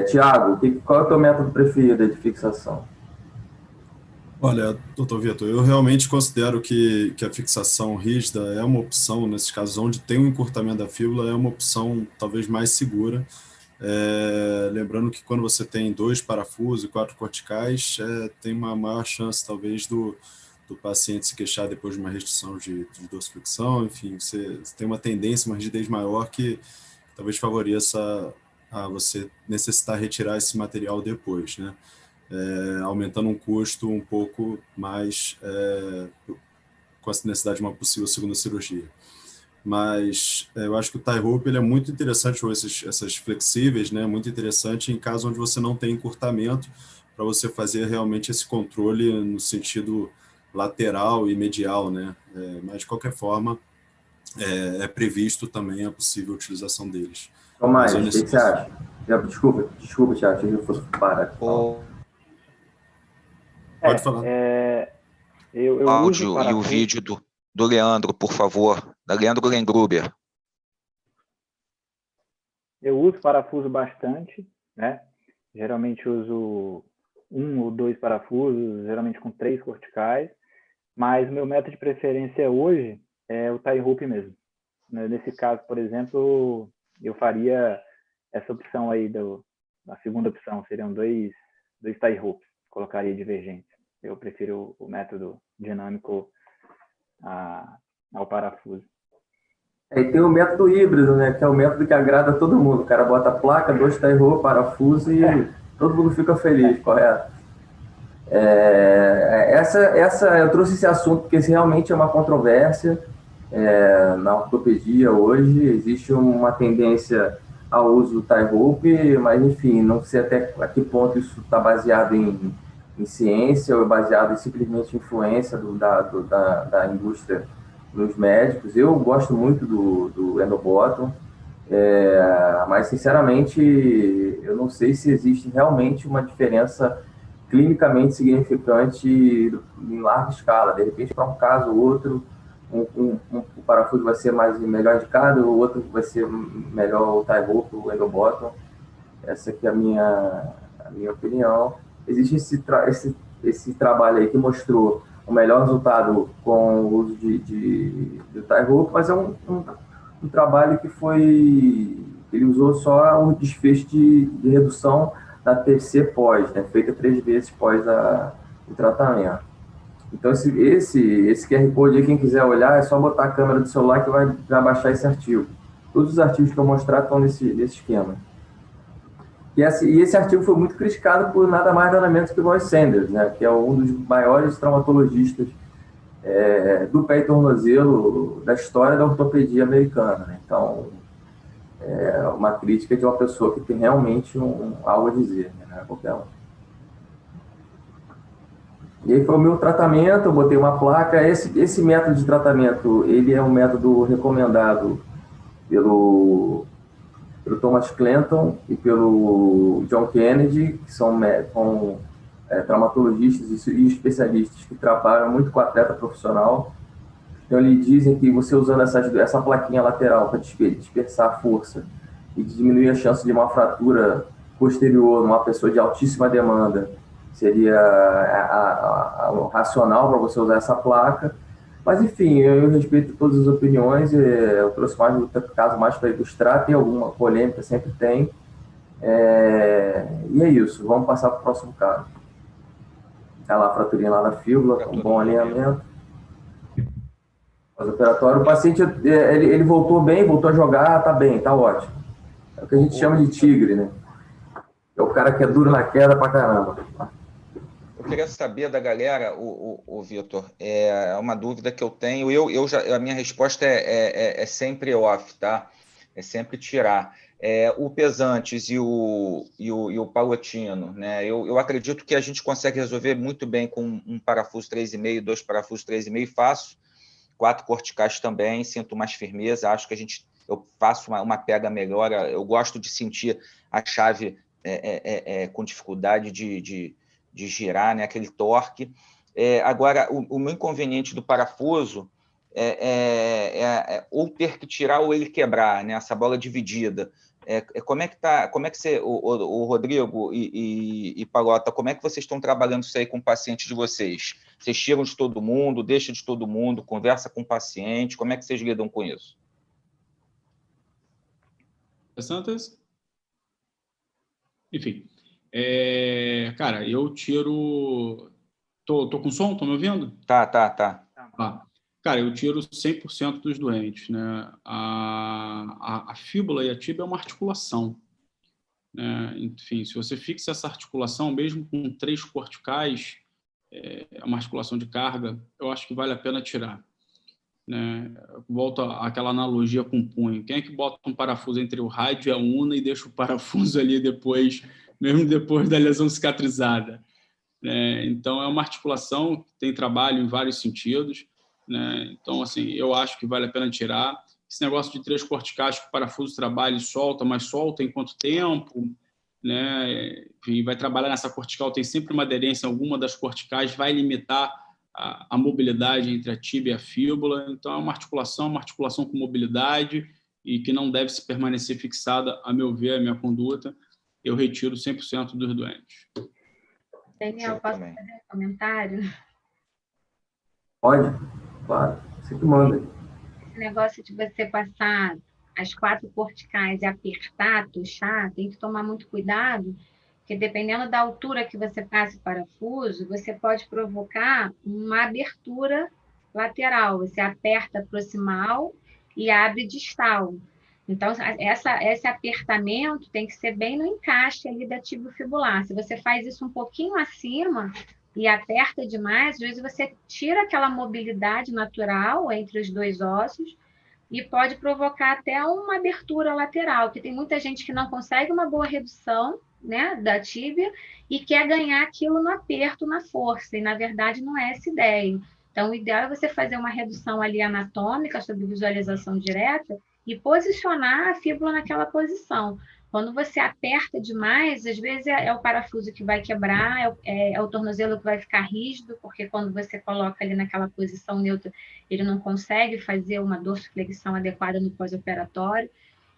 Tiago, qual é o teu método preferido de fixação? Olha, doutor Vitor, eu realmente considero que a fixação rígida é uma opção, nesses casos onde tem um encurtamento da fíbula, é uma opção talvez mais segura. Lembrando que quando você tem 2 parafusos e 4 corticais, tem uma maior chance talvez do paciente se queixar depois de uma restrição de dorsiflexão, enfim, você tem uma tendência, uma rigidez maior que talvez favoreça a você necessitar retirar esse material depois, né? Aumentando um custo um pouco mais com a necessidade de uma possível segunda cirurgia. Mas eu acho que o tie rope ele é muito interessante, ou essas flexíveis, né, muito interessante em caso onde você não tem encurtamento, para você fazer realmente esse controle no sentido lateral e medial, né? Mas, de qualquer forma, é previsto também a possível utilização deles. Tomás, o que você acha? Desculpa, Thiago, se eu fosse parar. Pode falar. Eu áudio uso e o vídeo do Leandro, por favor, da Leandro Lengruber. Eu uso parafuso bastante, né? Geralmente uso 1 ou 2 parafusos, geralmente com 3 corticais, mas o meu método de preferência hoje é o tie rope mesmo. Nesse caso, por exemplo, eu faria essa opção aí, a segunda opção, seriam dois tie ropes, colocaria divergentes. Eu prefiro o método dinâmico ao parafuso. E tem o método híbrido, né? Que é o método que agrada a todo mundo. O cara bota a placa, 2 tie rope, parafuso e todo mundo fica feliz, correto? Eu trouxe esse assunto porque esse realmente é uma controvérsia. Na ortopedia hoje existe uma tendência ao uso do tie rope, mas enfim, não sei até a que ponto isso está baseado em ciência ou baseado em simplesmente influência da indústria nos médicos. Eu gosto muito do Endobottom, mas sinceramente eu não sei se existe realmente uma diferença clinicamente significante em larga escala. De repente, para um caso ou outro, um parafuso vai ser melhor indicado, o outro vai ser melhor o tie rope, o Endobottom. Essa aqui é a minha opinião. Existe esse trabalho aí que mostrou o melhor resultado com o uso de tie rope, mas é um trabalho que ele usou só um desfecho de redução da TC pós, né, feita 3 vezes pós o tratamento. Então, esse QR Code aí, quem quiser olhar, é só botar a câmera do celular que vai baixar esse artigo. Todos os artigos que eu mostrar estão nesse esquema. E esse artigo foi muito criticado por nada mais nada menos que o Roy Sanders, né, que é um dos maiores traumatologistas do pé e tornozelo da história da ortopedia americana, né? Então, é uma crítica de uma pessoa que tem realmente algo a dizer, né? Não é qualquer um. E aí foi o meu tratamento, eu botei uma placa. Esse método de tratamento, ele é um método recomendado pelo Thomas Clanton e pelo John Kennedy, que são traumatologistas e especialistas que trabalham muito com atleta profissional. Então, eles dizem que você usando essa plaquinha lateral para dispersar a força e diminuir a chance de uma fratura posterior numa pessoa de altíssima demanda, seria o racional para você usar essa placa. Mas, enfim, eu respeito todas as opiniões. Eu trouxe mais um caso mais para ilustrar. Tem alguma polêmica, sempre tem. E é isso. Vamos passar para o próximo caso. Olha lá, a fraturinha lá na fíbula, um bom alinhamento. Pós-operatório. O paciente, ele voltou bem, voltou a jogar, tá bem, tá ótimo. É o que a gente chama de tigre, né? É o cara que é duro na queda pra caramba. Eu queria saber da galera, o Vitor, é uma dúvida que eu tenho. A minha resposta é sempre off, tá? É sempre tirar. O pesantes e o palotino, né? Eu acredito que a gente consegue resolver muito bem com um parafuso 3,5, 2 parafusos 3,5, faço 4 corticais também, sinto mais firmeza, acho que eu faço uma pega melhor, eu gosto de sentir a chave com dificuldade de girar, né, aquele torque. Agora, o meu inconveniente do parafuso ou ter que tirar ou ele quebrar, né, essa bola dividida. Como é que você, o Rodrigo e Palota, como é que vocês estão trabalhando isso aí com o paciente de vocês? Vocês tiram de todo mundo, deixam de todo mundo, conversa com o paciente, como é que vocês lidam com isso? Santos? Enfim, cara, eu tiro... Tô com som? Estão me ouvindo? Tá. Cara, eu tiro 100% dos doentes, né? A fíbula e a tíbia é uma articulação, né? Enfim, se você fixa essa articulação, mesmo com 3 corticais, uma articulação de carga, eu acho que vale a pena tirar. né? Volta àquela analogia com o punho. Quem é que bota um parafuso entre o rádio e a una e deixa o parafuso ali depois, mesmo depois da lesão cicatrizada? Né? Então, é uma articulação que tem trabalho em vários sentidos, né? Então, assim, eu acho que vale a pena tirar. Esse negócio de 3 corticais que o parafuso trabalha e solta, mas solta em quanto tempo? Né? E vai trabalhar nessa cortical, tem sempre uma aderência em alguma das corticais, vai limitar a mobilidade entre a tíbia e a fíbula. Então, é uma articulação com mobilidade e que não deve se permanecer fixada, a meu ver, a minha conduta. Eu retiro 100% dos doentes. Daniel, posso fazer um comentário? Pode, claro. Você que manda. Esse negócio de você passar as 4 corticais e apertar, tuchar, tem que tomar muito cuidado, porque dependendo da altura que você passe o parafuso, você pode provocar uma abertura lateral. Você aperta proximal e abre distal. Então, esse apertamento tem que ser bem no encaixe ali da tibio-fibular. Se você faz isso um pouquinho acima e aperta demais, às vezes você tira aquela mobilidade natural entre os 2 ossos e pode provocar até uma abertura lateral, porque tem muita gente que não consegue uma boa redução, né, da tíbia e quer ganhar aquilo no aperto, na força, e na verdade não é essa ideia. Então, o ideal é você fazer uma redução ali anatômica sobre visualização direta e posicionar a fíbula naquela posição. Quando você aperta demais, às vezes é o parafuso que vai quebrar, é o tornozelo que vai ficar rígido, porque quando você coloca ali naquela posição neutra, ele não consegue fazer uma dorsiflexão adequada no pós-operatório.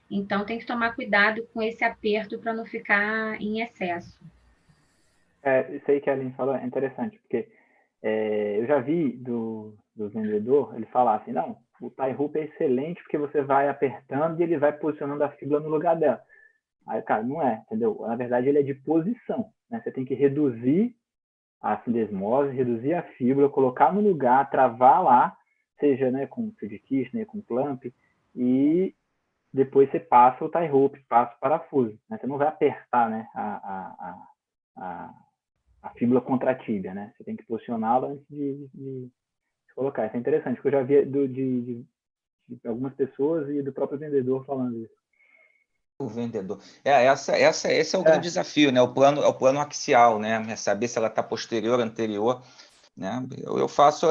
Então, tem que tomar cuidado com esse aperto para não ficar em excesso. Isso aí que a Aline falou é interessante, porque eu já vi do vendedor ele falar assim, não, o tie hoop é excelente porque você vai apertando e ele vai posicionando a fíbula no lugar dela. Aí, cara, não é, entendeu? Na verdade, ele é de posição, né? Você tem que reduzir a sindesmose, reduzir a fíbula, colocar no lugar, travar lá, seja, né, com field Kirchner, com clamp, e depois você passa o tie hoop, passa o parafuso. Né? Você não vai apertar, né, a fíbula contra a tíbia, né? Você tem que posicioná-la antes de colocar. Isso é interessante, porque eu já vi de algumas pessoas e do próprio vendedor falando isso. O vendedor. Esse é o grande desafio, né? O plano axial, né? É saber se ela está posterior, anterior. Né? Eu faço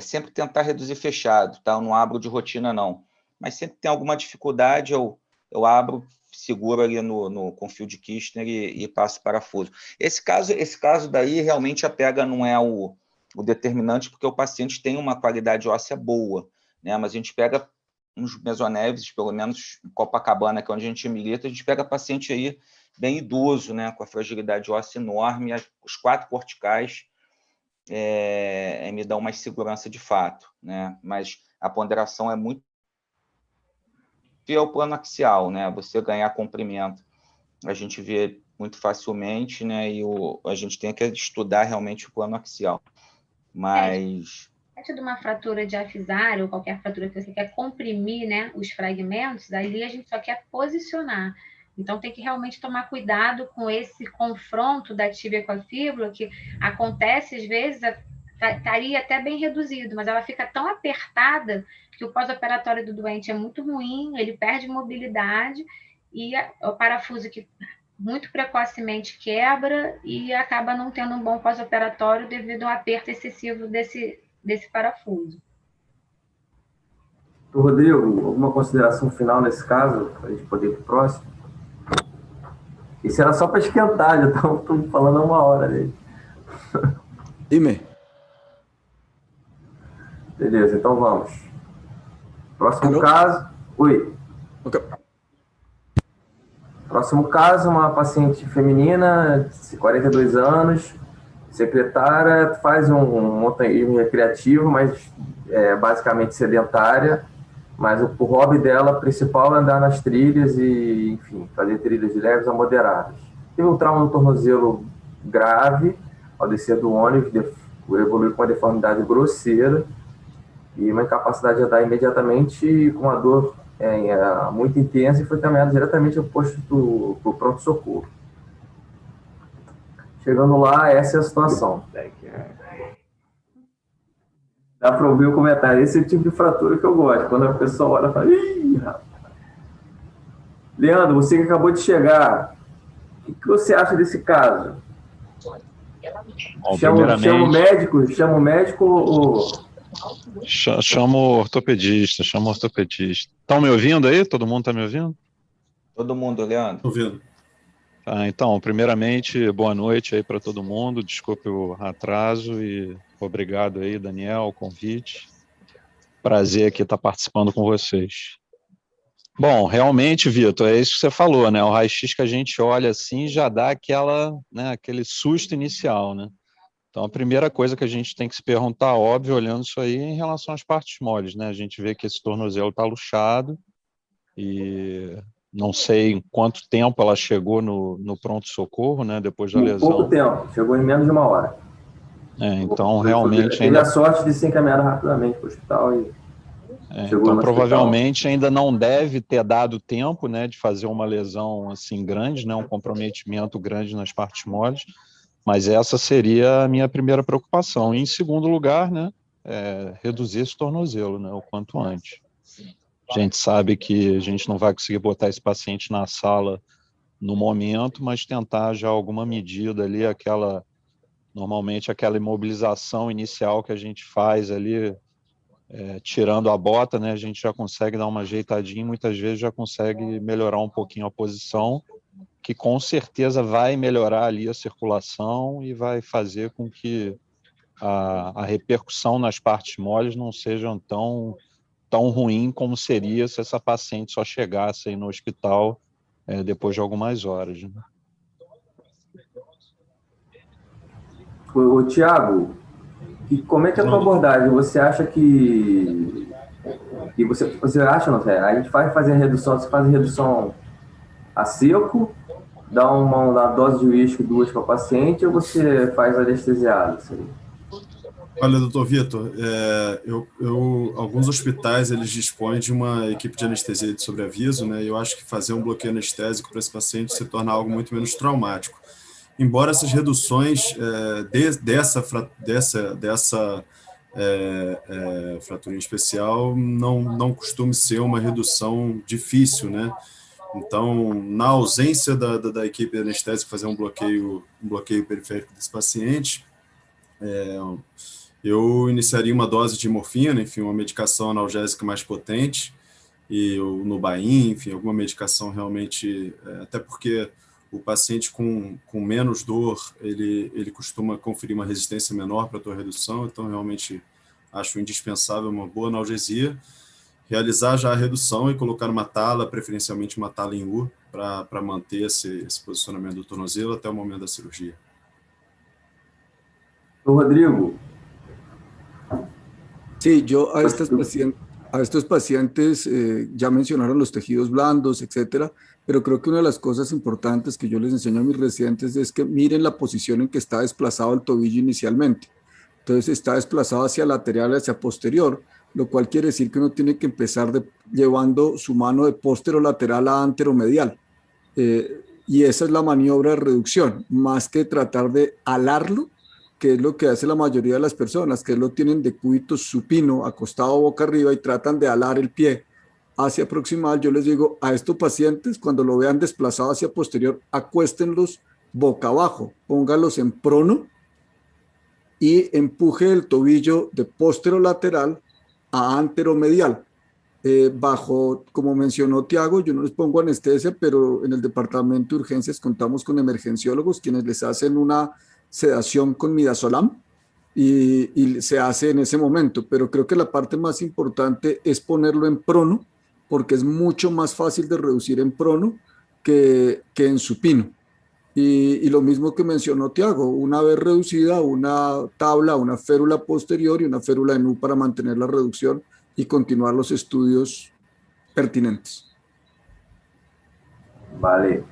sempre tentar reduzir fechado, tá? Eu não abro de rotina, não. Mas sempre tem alguma dificuldade, eu abro, seguro ali com fio de Kirchner e passo parafuso. Esse caso daí, realmente a pega não é o determinante, porque o paciente tem uma qualidade óssea boa, né? Mas a gente pega uns mesoneves, pelo menos em Copacabana, que é onde a gente milita, a gente pega paciente aí bem idoso, né? Com a fragilidade óssea enorme, os 4 corticais me dão mais segurança de fato, né? Mas a ponderação é muito fiel ao plano axial, né? Você ganhar comprimento, a gente vê muito facilmente, né? E a gente tem que estudar realmente o plano axial. Mas de uma fratura diafisária ou qualquer fratura que você quer comprimir, né, os fragmentos, ali a gente só quer posicionar. Então, tem que realmente tomar cuidado com esse confronto da tíbia com a fíbula, que acontece, às vezes, estaria até bem reduzido, mas ela fica tão apertada que o pós-operatório do doente é muito ruim, ele perde mobilidade e o parafuso que muito precocemente quebra e acaba não tendo um bom pós-operatório devido ao aperto excessivo desse parafuso. Rodrigo, alguma consideração final nesse caso, para a gente poder ir para o próximo? Isso era só para esquentar, já estamos falando há 1 hora dele. Dime. Beleza, então vamos. Próximo caso. Oi. Okay. Próximo caso, uma paciente feminina, de 42 anos, secretária, faz um montanhismo recreativo, mas basicamente sedentária, mas o hobby dela principal é andar nas trilhas e, enfim, fazer trilhas de leves a moderadas. Teve um trauma no tornozelo grave, ao descer do ônibus, evoluiu com uma deformidade grosseira e uma incapacidade de andar imediatamente com uma dor muito intensa e foi caminhada diretamente ao posto do pronto-socorro. Chegando lá, essa é a situação. Dá para ouvir o comentário. Esse é o tipo de fratura que eu gosto. Quando a pessoa olha e fala, ih, rapaz. Leandro, você que acabou de chegar, o que você acha desse caso? Bom, Chama o médico ou... Chama o ortopedista. Estão me ouvindo aí? Todo mundo está me ouvindo? Todo mundo, Leandro. Estou ouvindo. Então, primeiramente, boa noite aí para todo mundo. Desculpe o atraso e obrigado aí, Daniel, o convite. Prazer aqui estar participando com vocês. Bom, realmente, Vitor, é isso que você falou, né? O raio-x que a gente olha assim já dá aquele susto inicial, né? Então, a primeira coisa que a gente tem que se perguntar, óbvio, olhando isso aí, em relação às partes moles, né? A gente vê que esse tornozelo está luxado e não sei em quanto tempo ela chegou no pronto-socorro, né? Depois da lesão. Pouco tempo, chegou em menos de 1 hora. Então, realmente... Teve a sorte de ser encaminhada rapidamente para o hospital e... então, provavelmente ainda não deve ter dado tempo, né, de fazer uma lesão assim grande, né, um comprometimento grande nas partes moles, mas essa seria a minha primeira preocupação. E, em segundo lugar, né, reduzir esse tornozelo, né, o quanto antes. A gente sabe que a gente não vai conseguir botar esse paciente na sala no momento, mas tentar já alguma medida ali, normalmente aquela imobilização inicial que a gente faz ali, tirando a bota, né, a gente já consegue dar uma ajeitadinha e muitas vezes já consegue melhorar um pouquinho a posição, que com certeza vai melhorar ali a circulação e vai fazer com que a repercussão nas partes moles não seja tão ruim como seria se essa paciente só chegasse aí no hospital depois de algumas horas. Né? Ô, Tiago, e como é que é a tua abordagem? Você acha que você acha, não sei, a gente fazer a redução, você faz a redução a seco, dá uma dose de uísque 2 para o paciente, ou você faz anestesiado? Assim? Olha, doutor Vitor, alguns hospitais eles dispõem de uma equipe de anestesia de sobreaviso, né? E eu acho que fazer um bloqueio anestésico para esse paciente se torna algo muito menos traumático. Embora essas reduções dessa fratura em especial não costume ser uma redução difícil, né? Então, na ausência da equipe anestésica fazer um bloqueio periférico desse paciente, eu iniciaria uma dose de morfina, enfim, uma medicação analgésica mais potente, e o Nubain, enfim, alguma medicação realmente, até porque o paciente com menos dor, ele costuma conferir uma resistência menor para a tua redução, então realmente acho indispensável uma boa analgesia, realizar já a redução e colocar uma tala, preferencialmente uma tala em U, para manter esse posicionamento do tornozelo até o momento da cirurgia. Rodrigo. Sí, yo a estos pacientes ya mencionaron los tejidos blandos, etcétera, pero creo que una de las cosas importantes que yo les enseño a mis residentes es que miren la posición en que está desplazado el tobillo inicialmente. Entonces está desplazado hacia lateral, hacia posterior, lo cual quiere decir que uno tiene que empezar llevando su mano de posterolateral a anteromedial. Y esa es la maniobra de reducción, más que tratar de alarlo, que es lo que hace la mayoría de las personas, que lo tienen de cúbito supino, acostado boca arriba y tratan de alar el pie hacia proximal. Yo les digo a estos pacientes, cuando lo vean desplazado hacia posterior, acuéstenlos boca abajo, póngalos en prono y empuje el tobillo de posterolateral a anteromedial. Bajo, como mencionó Tiago, yo no les pongo anestesia, pero en el departamento de urgencias contamos con emergenciólogos quienes les hacen una sedación con midazolam y se hace en ese momento, pero creo que la parte más importante es ponerlo en prono, porque es mucho más fácil de reducir en prono que en supino. Y lo mismo que mencionó Tiago, una vez reducida, una tabla, una férula posterior y una férula en U para mantener la reducción y continuar los estudios pertinentes. Vale.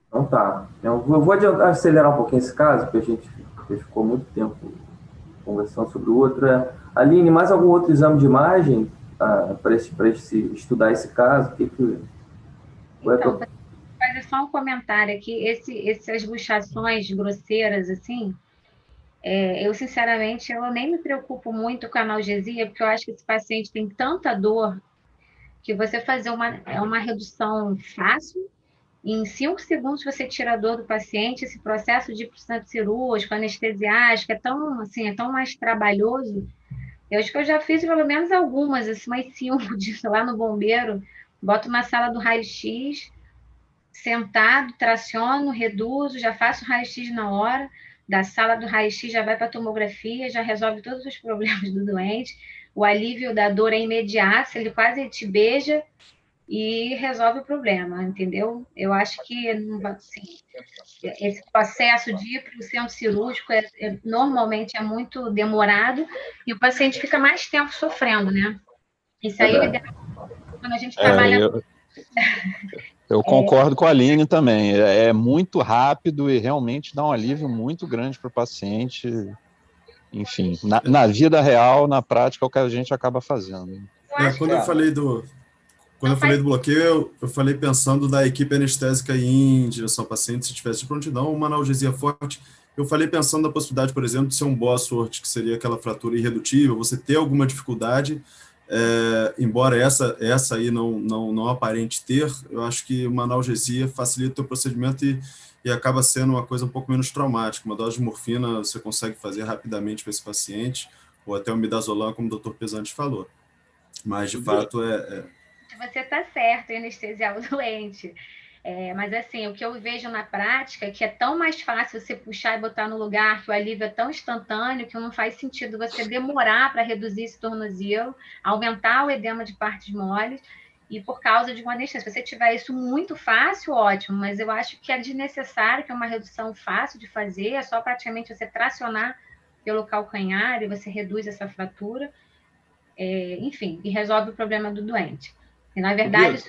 Então tá. Eu vou acelerar um pouquinho esse caso, porque a gente ficou muito tempo conversando sobre o outro. Aline, mais algum outro exame de imagem para estudar esse caso? Então, fazer só um comentário aqui. Essas luxações grosseiras, assim, Eu, sinceramente, eu nem me preocupo muito com a analgesia, porque eu acho que esse paciente tem tanta dor que você fazer uma redução fácil, e em 5 segundos você tira a dor do paciente. Esse processo de ir para o centro cirúrgico, anestesiástico, é tão mais trabalhoso. Eu acho que eu já fiz pelo menos algumas, assim, umas 5 disso lá no bombeiro, boto na sala do raio-x, sentado, traciono, reduzo, já faço o raio-x na hora, da sala do raio-x já vai para a tomografia, já resolve todos os problemas do doente, o alívio da dor é imediato, ele quase te beija e resolve o problema, entendeu? Eu acho que assim, esse processo de ir para o centro cirúrgico normalmente é muito demorado e o paciente fica mais tempo sofrendo, né? Isso aí, quando a gente trabalha... Eu concordo com a Aline também. É muito rápido e realmente dá um alívio muito grande para o paciente. Enfim, na vida real, na prática, é o que a gente acaba fazendo. Quando eu falei do bloqueio, eu falei pensando da equipe anestésica em direção ao paciente, se tivesse de prontidão, uma analgesia forte. Eu falei pensando na possibilidade, por exemplo, de ser um Bosworth, que seria aquela fratura irredutível, você ter alguma dificuldade, embora essa aí não aparente ter, eu acho que uma analgesia facilita o procedimento e acaba sendo uma coisa um pouco menos traumática. Uma dose de morfina você consegue fazer rapidamente para esse paciente, ou até o midazolam, como o Dr. Pesantes falou. Mas, de fato, Você está certo em anestesiar o doente. Mas, assim, o que eu vejo na prática é que é tão mais fácil você puxar e botar no lugar, que o alívio é tão instantâneo, que não faz sentido você demorar para reduzir esse tornozelo, aumentar o edema de partes moles, e por causa de uma anestesia. Se você tiver isso muito fácil, ótimo, mas eu acho que é desnecessário, que é uma redução fácil de fazer, é só praticamente você tracionar pelo calcanhar e você reduz essa fratura, enfim, e resolve o problema do doente. E, na verdade,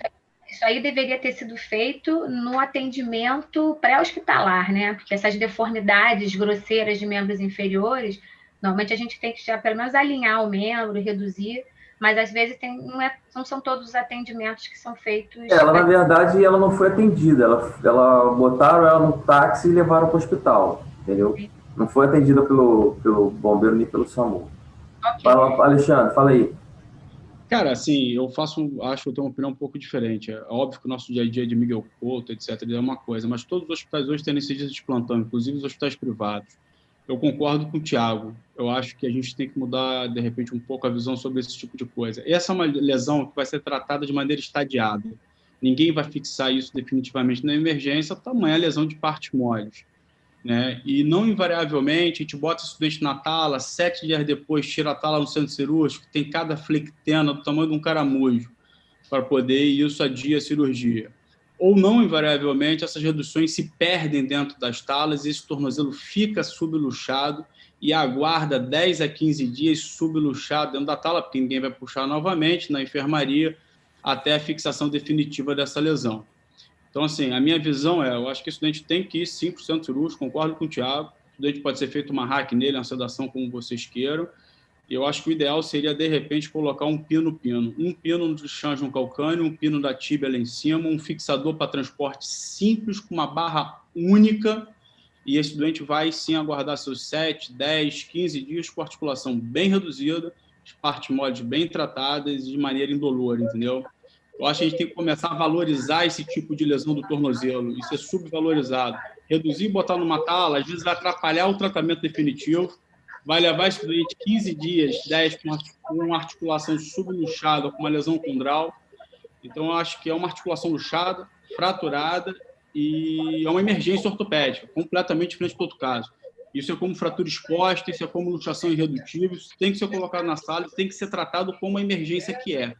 isso aí deveria ter sido feito no atendimento pré-hospitalar, né? Porque essas deformidades grosseiras de membros inferiores, normalmente a gente tem que já, pelo menos, alinhar o membro, reduzir, mas às vezes não são todos os atendimentos que são feitos... Ela, na verdade, ela não foi atendida. Ela botaram ela no táxi e levaram para o hospital, entendeu? Sim. Não foi atendida pelo bombeiro nem pelo SAMU. Okay. Fala, Alexandre, fala aí. Cara, assim, acho que eu tenho uma opinião um pouco diferente. É óbvio que o nosso dia a dia de Miguel Couto, etc., é uma coisa, mas todos os hospitais hoje têm anestesistas de plantão, inclusive os hospitais privados. Eu concordo com o Thiago. Eu acho que a gente tem que mudar, de repente, um pouco a visão sobre esse tipo de coisa. Essa é uma lesão que vai ser tratada de maneira estadiada. Ninguém vai fixar isso definitivamente na emergência, tamanha a lesão de partes moles, né? E não invariavelmente a gente bota esse doente na tala, 7 dias depois tira a tala no centro cirúrgico, tem cada flectena do tamanho de um caramujo para poder isso adia a cirurgia. Ou não invariavelmente essas reduções se perdem dentro das talas e esse tornozelo fica subluxado e aguarda 10 a 15 dias subluxado dentro da tala, porque ninguém vai puxar novamente na enfermaria até a fixação definitiva dessa lesão. Então, assim, a minha visão eu acho que o estudante tem que ir 100% cirúrgico, concordo com o Thiago, o estudante pode ser feito uma hack nele, uma sedação como vocês queiram, e eu acho que o ideal seria, de repente, colocar um pino-pino do chanjum calcâneo, um pino da tíbia lá em cima, um fixador para transporte simples, com uma barra única, e esse estudante vai, sim, aguardar seus 7, 10, 15 dias com articulação bem reduzida, as partes moles bem tratadas e de maneira indolor, entendeu? Eu acho que a gente tem que começar a valorizar esse tipo de lesão do tornozelo. Isso é subvalorizado. Reduzir e botar numa tala, às vezes vai atrapalhar o tratamento definitivo, vai levar esse doente 15 dias, 10, com uma articulação subluxada, com uma lesão condral. Então, eu acho que é uma articulação luxada, fraturada, e é uma emergência ortopédica, completamente diferente do outro caso. Isso é como fratura exposta, isso é como luxação irredutível, isso tem que ser colocado na sala, tem que ser tratado como a emergência que é,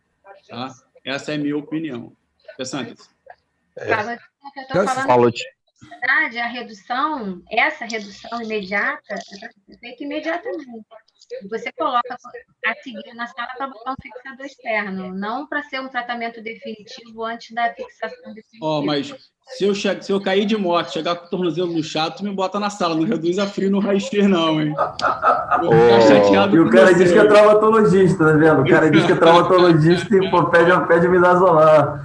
tá? Essa é a minha opinião. Pessantes. Na verdade, essa redução imediata, é feita imediatamente. Você coloca a seguir na sala para botar um fixador externo, não para ser um tratamento definitivo antes da fixação definitiva. Mas se eu cair de moto, chegar com o tornozelo luxado, tu me bota na sala, não reduz a frio no raio-x não, hein? E o cara diz que é traumatologista, tá vendo? O cara diz que é traumatologista e pede midazolam.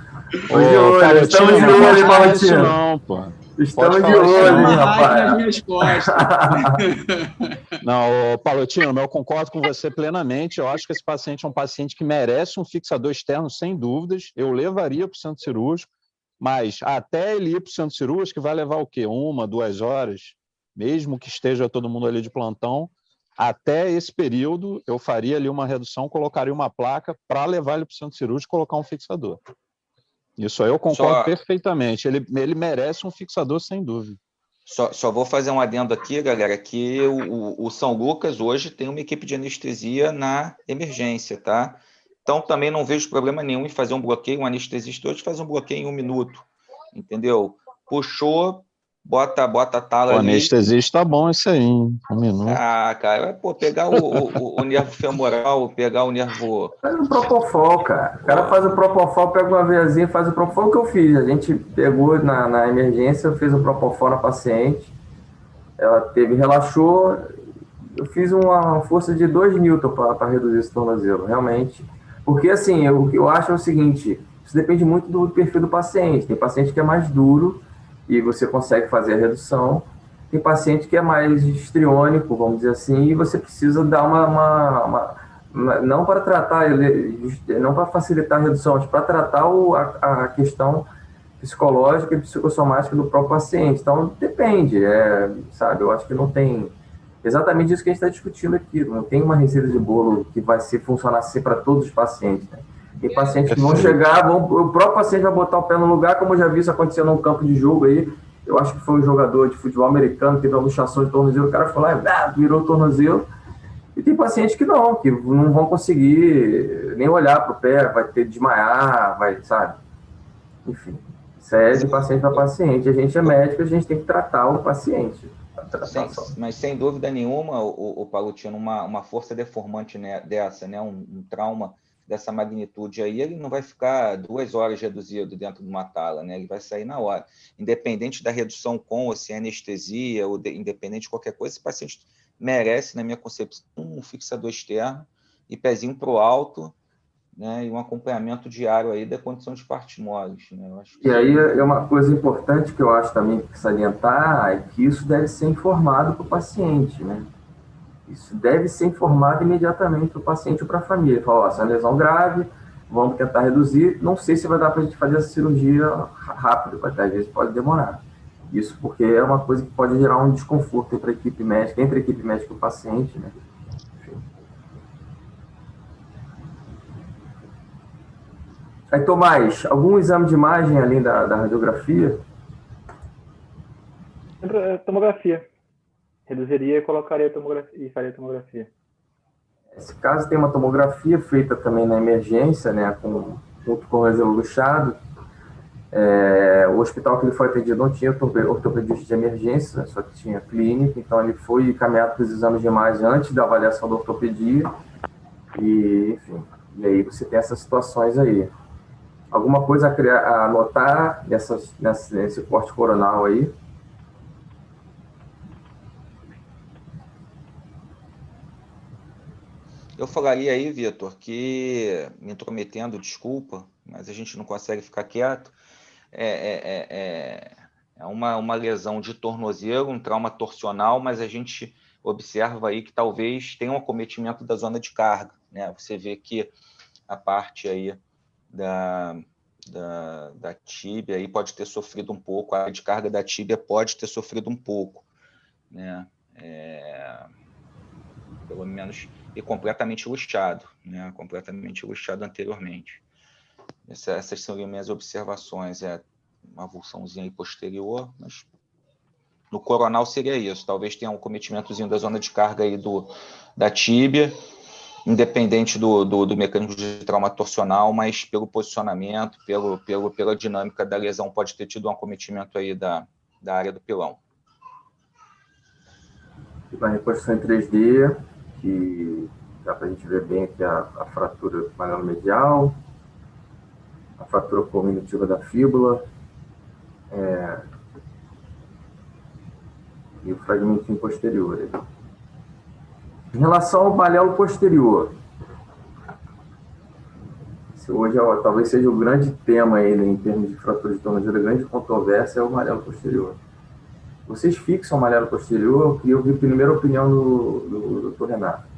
Estamos de olho, Paulotinho. Não, pô. Estamos de olho, hein, rapaz? Nas minhas costas. Não, Palotino, eu concordo com você plenamente. Eu acho que esse paciente é um paciente que merece um fixador externo, sem dúvidas. Eu levaria para o centro cirúrgico, mas até ele ir para o centro cirúrgico vai levar o quê? 1, 2 horas? Mesmo que esteja todo mundo ali de plantão, até esse período eu faria ali uma redução, colocaria uma placa para levar ele para o centro cirúrgico e colocar um fixador. Isso aí eu concordo perfeitamente. Ele merece um fixador, sem dúvida. Só vou fazer um adendo aqui, galera, que o São Lucas hoje tem uma equipe de anestesia na emergência, tá? Então, também não vejo problema nenhum em fazer um bloqueio. Um anestesista hoje faz um bloqueio em 1 minuto, entendeu? Puxou, bota a tala ali. O anestesista bom isso aí, hein? 1 minuto. Ah, cara, pô, pegar o nervo femoral, pegar o nervo... Faz o Propofol, cara. O cara faz o Propofol, pega uma veiazinha, faz o Propofol. O que eu fiz? A gente pegou na emergência, eu fiz o Propofol na paciente, ela relaxou, eu fiz uma força de 2 newton para reduzir esse tornozelo, realmente. Porque, assim, o que eu acho é o seguinte, isso depende muito do perfil do paciente. Tem paciente que é mais duro e você consegue fazer a redução. Tem paciente que é mais histriônico, vamos dizer assim, e você precisa dar não para tratar, não para facilitar a redução, mas para tratar a questão psicológica e psicossomática do próprio paciente. Então, depende, sabe? Eu acho que não tem exatamente isso que a gente está discutindo aqui. Não tem uma receita de bolo que vai funcionar assim para todos os pacientes, né? Tem pacientes que vão chegar, o próprio paciente vai botar o pé no lugar, como eu já vi isso acontecer num campo de jogo aí. Eu acho que foi um jogador de futebol americano, teve uma luxação de tornozelo, o cara foi lá e virou o tornozelo. E tem pacientes que não vão conseguir nem olhar para o pé, vai ter que desmaiar, sabe? Enfim, isso é de paciente para paciente. A gente é médico, a gente tem que tratar o paciente. Mas sem dúvida nenhuma, o Palotino, uma força deformante, né, dessa, né, um trauma dessa magnitude aí, ele não vai ficar 2 horas reduzido dentro de uma tala, né? Ele vai sair na hora. Independente da redução com ou sem anestesia, ou independente de qualquer coisa, esse paciente merece, na minha concepção, um fixador externo e pezinho para o alto, né? E um acompanhamento diário aí da condição de partes moles, né? Eu acho que... E aí é uma coisa importante que eu acho também que salientar, é que isso deve ser informado para o paciente, né? Isso deve ser informado imediatamente para o paciente ou para a família. Fala, essa é uma lesão grave, vamos tentar reduzir. Não sei se vai dar para a gente fazer essa cirurgia rápido, até às vezes pode demorar. Isso porque é uma coisa que pode gerar um desconforto entre a equipe médica e o paciente, né? Enfim. Aí, Tomás, algum exame de imagem além da radiografia? Tomografia. Reduziria e colocaria tomografia e faria tomografia. Nesse caso, tem uma tomografia feita também na emergência, né, junto com o tornozelo luxado. O hospital que ele foi atendido não tinha ortopedista de emergência, só que tinha clínica, então ele foi encaminhado para os exames de imagem antes da avaliação da ortopedia. E, enfim, e aí você tem essas situações aí. Alguma coisa a anotar nesse corte coronal aí? Eu falaria aí, Vitor, que, me intrometendo, desculpa, mas a gente não consegue ficar quieto, é uma lesão de tornozelo, um trauma torsional, mas a gente observa aí que talvez tenha um acometimento da zona de carga, né? Você vê que a parte aí da tíbia aí pode ter sofrido um pouco, a área de carga da tíbia pode ter sofrido um pouco, né? Pelo menos, e completamente luxado, né? Completamente luxado anteriormente. Essas são as minhas observações. Uma avulsãozinha aí posterior, mas no coronal seria isso. Talvez tenha um cometimentozinho da zona de carga aí da tíbia, independente do mecanismo de trauma torsional, mas pelo posicionamento, pela dinâmica da lesão, pode ter tido um acometimento aí da área do pilão. Uma reconstrução em 3D, que dá para a gente ver bem aqui a fratura magrelo-medial, a fratura cominutiva da fíbula, e o fragmentinho posterior. Em relação ao malelo posterior, esse hoje talvez seja o grande tema aí, né, em termos de fratura de tornozelo, a grande controvérsia é o malelo posterior. vocês fixam o malelo posterior? Eu queria ouvir a primeira opinião do Dr. Renato.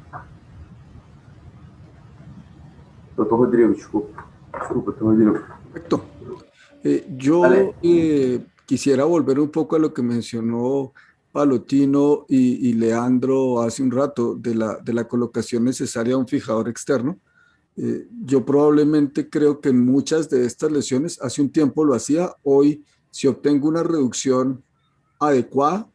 Dr. Rodrigo, desculpa. Desculpa, Dr. Rodrigo. Perfecto. Yo quisiera volver un poco a lo que mencionó Palotino y Leandro hace un rato de la colocación necesaria de un fijador externo. Yo probablemente creo que en muchas de estas lesiones, hace un tiempo lo hacía, hoy si obtengo una reducción adecuada,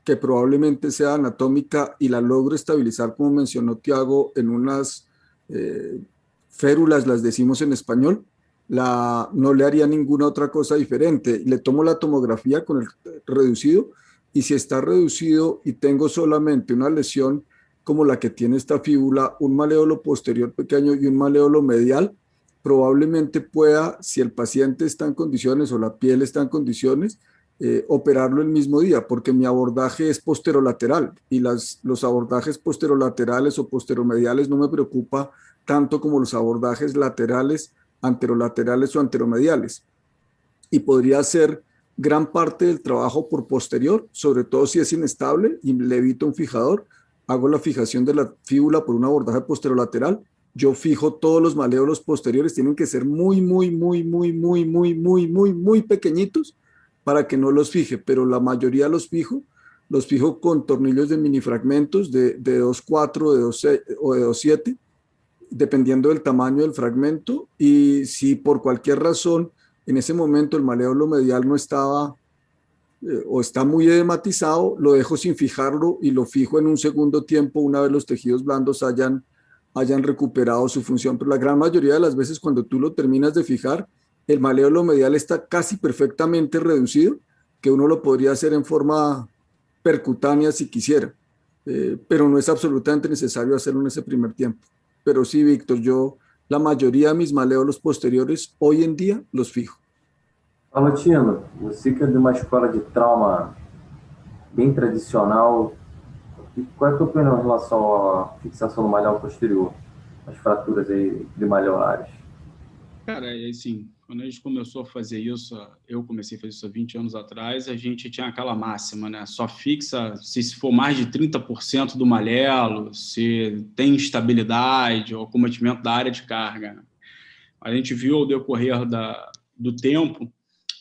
que probablemente sea anatómica y la logro estabilizar, como mencionó Tiago, en unas férulas, las decimos en español, no le haría ninguna otra cosa diferente. Le tomo la tomografía con el reducido y si está reducido y tengo solamente una lesión como la que tiene esta fíbula, un maléolo posterior pequeño y un maléolo medial, probablemente pueda, si el paciente está en condiciones o la piel está en condiciones, operarlo el mismo día, porque mi abordaje es posterolateral y los abordajes posterolaterales o posteromediales no me preocupa tanto como los abordajes laterales, anterolaterales o anteromediales. Y podría hacer gran parte del trabajo por posterior, sobre todo si es inestable y le evito un fijador. Hago la fijación de la fíbula por un abordaje posterolateral. Yo fijo todos los maléolos posteriores, tienen que ser muy pequeñitos para que no los fije, pero la mayoría los fijo con tornillos de mini fragmentos de 2.4, de 2.6 o de 2.7, dependiendo del tamaño del fragmento, y si por cualquier razón en ese momento el maléolo medial no estaba o está muy edematizado, lo dejo sin fijarlo y lo fijo en un segundo tiempo una vez los tejidos blandos hayan recuperado su función. Pero la gran mayoría de las veces cuando tú lo terminas de fijar, el maléolo medial está casi perfectamente reducido, que uno lo podría hacer en forma percutánea si quisiera, pero no es absolutamente necesario hacerlo en esse primer tiempo. Pero sí, Víctor, yo la mayoría de mis maléolos posteriores hoy en día los fijo. Palotino, você que é de uma escola de trauma bem tradicional, qual é a tua opinião em relação à fixação do malhão posterior, as fraturas aí primalholares? Cara, assim, quando a gente começou a fazer isso, eu comecei a fazer isso há 20 anos atrás, a gente tinha aquela máxima, né? Só fixa se for mais de 30% do malelo, se tem instabilidade ou acometimento da área de carga. A gente viu ao decorrer do tempo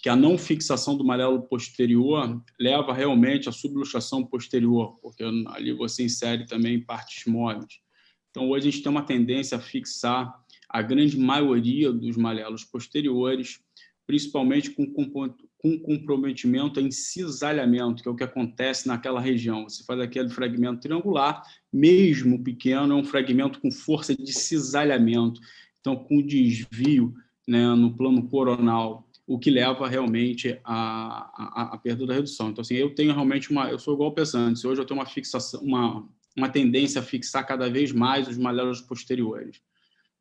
que a não fixação do malelo posterior leva realmente à subluxação posterior, porque ali você insere também partes móveis. Então, hoje a gente tem uma tendência a fixar a grande maioria dos malelos posteriores, principalmente com comprometimento em cisalhamento, que é o que acontece naquela região. Você faz aquele fragmento triangular, mesmo pequeno, é um fragmento com força de cisalhamento, então com desvio, né, no plano coronal, o que leva realmente à perda da redução. Então, assim, eu tenho realmente eu sou igual ao Pesantes, hoje eu tenho uma fixação, uma tendência a fixar cada vez mais os malelos posteriores,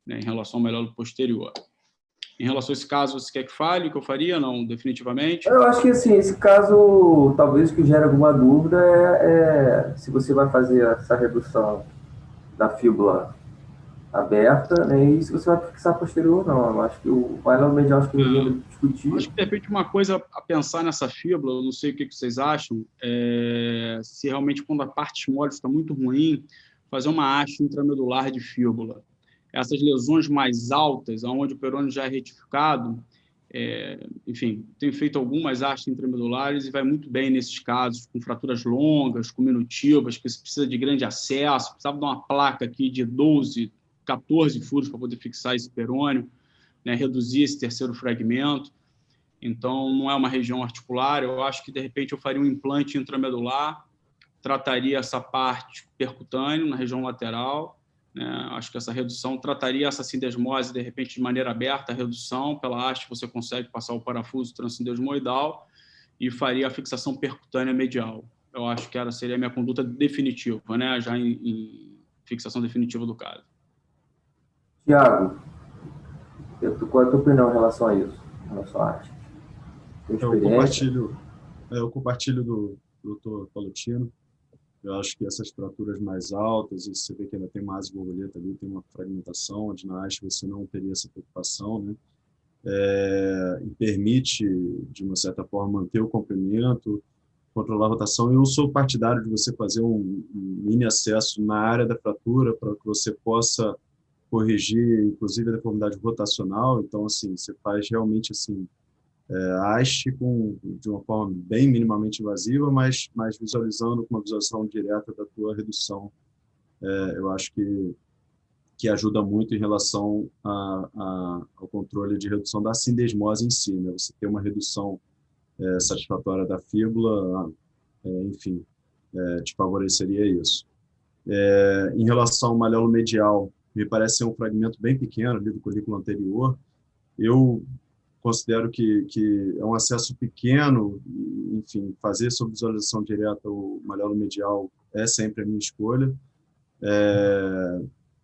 né, em relação ao maléolo posterior. Em relação a esse caso, você quer que fale o que eu faria? Não, definitivamente? Eu acho que, assim, esse caso, talvez o que gera alguma dúvida é se você vai fazer essa redução da fíbula aberta, né, e se você vai fixar posterior ou não. Eu acho que o maléolo medial, acho que eu discutir. Acho que, de repente, uma coisa a pensar nessa fíbula, eu não sei o que vocês acham, se realmente, quando a parte mole está muito ruim, fazer uma haste intramedular de fíbula. Essas lesões mais altas, onde o perônio já é retificado, enfim, tenho feito algumas hastes intramedulares e vai muito bem nesses casos, com fraturas longas, com minutivas, que você precisa de grande acesso, precisava de uma placa aqui de 12, 14 furos para poder fixar esse perônio, né, reduzir esse terceiro fragmento. Então, não é uma região articular, eu acho que, de repente, eu faria um implante intramedular, trataria essa parte percutânea na região lateral, né? Acho que essa redução trataria essa sindesmose, de repente, de maneira aberta, a redução pela haste, você consegue passar o parafuso transindesmoidal e faria a fixação percutânea medial. Eu acho que seria a minha conduta definitiva, né? Já em fixação definitiva do caso. Tiago, qual é a tua opinião em relação a isso, em relação à arte? Eu compartilho do Dr. Palotino. Eu acho que essas fraturas mais altas, você vê que ainda tem mais borboleta ali, tem uma fragmentação, onde na haste você não teria essa preocupação, né? E permite, de uma certa forma, manter o comprimento, controlar a rotação. Eu sou partidário de você fazer um mini acesso na área da fratura para que você possa corrigir, inclusive, a deformidade rotacional. Então, assim, você faz realmente assim, haste de uma forma bem minimamente invasiva, mas visualizando com uma visualização direta da tua redução. Eu acho que ajuda muito em relação ao controle de redução da sindesmose em si, né? Você ter uma redução satisfatória da fíbula, enfim, te favoreceria isso. Em relação ao malelo medial, me parece ser um fragmento bem pequeno ali do colículo anterior. Eu considero que é um acesso pequeno, enfim, fazer sob visualização direta o malelo medial é sempre a minha escolha.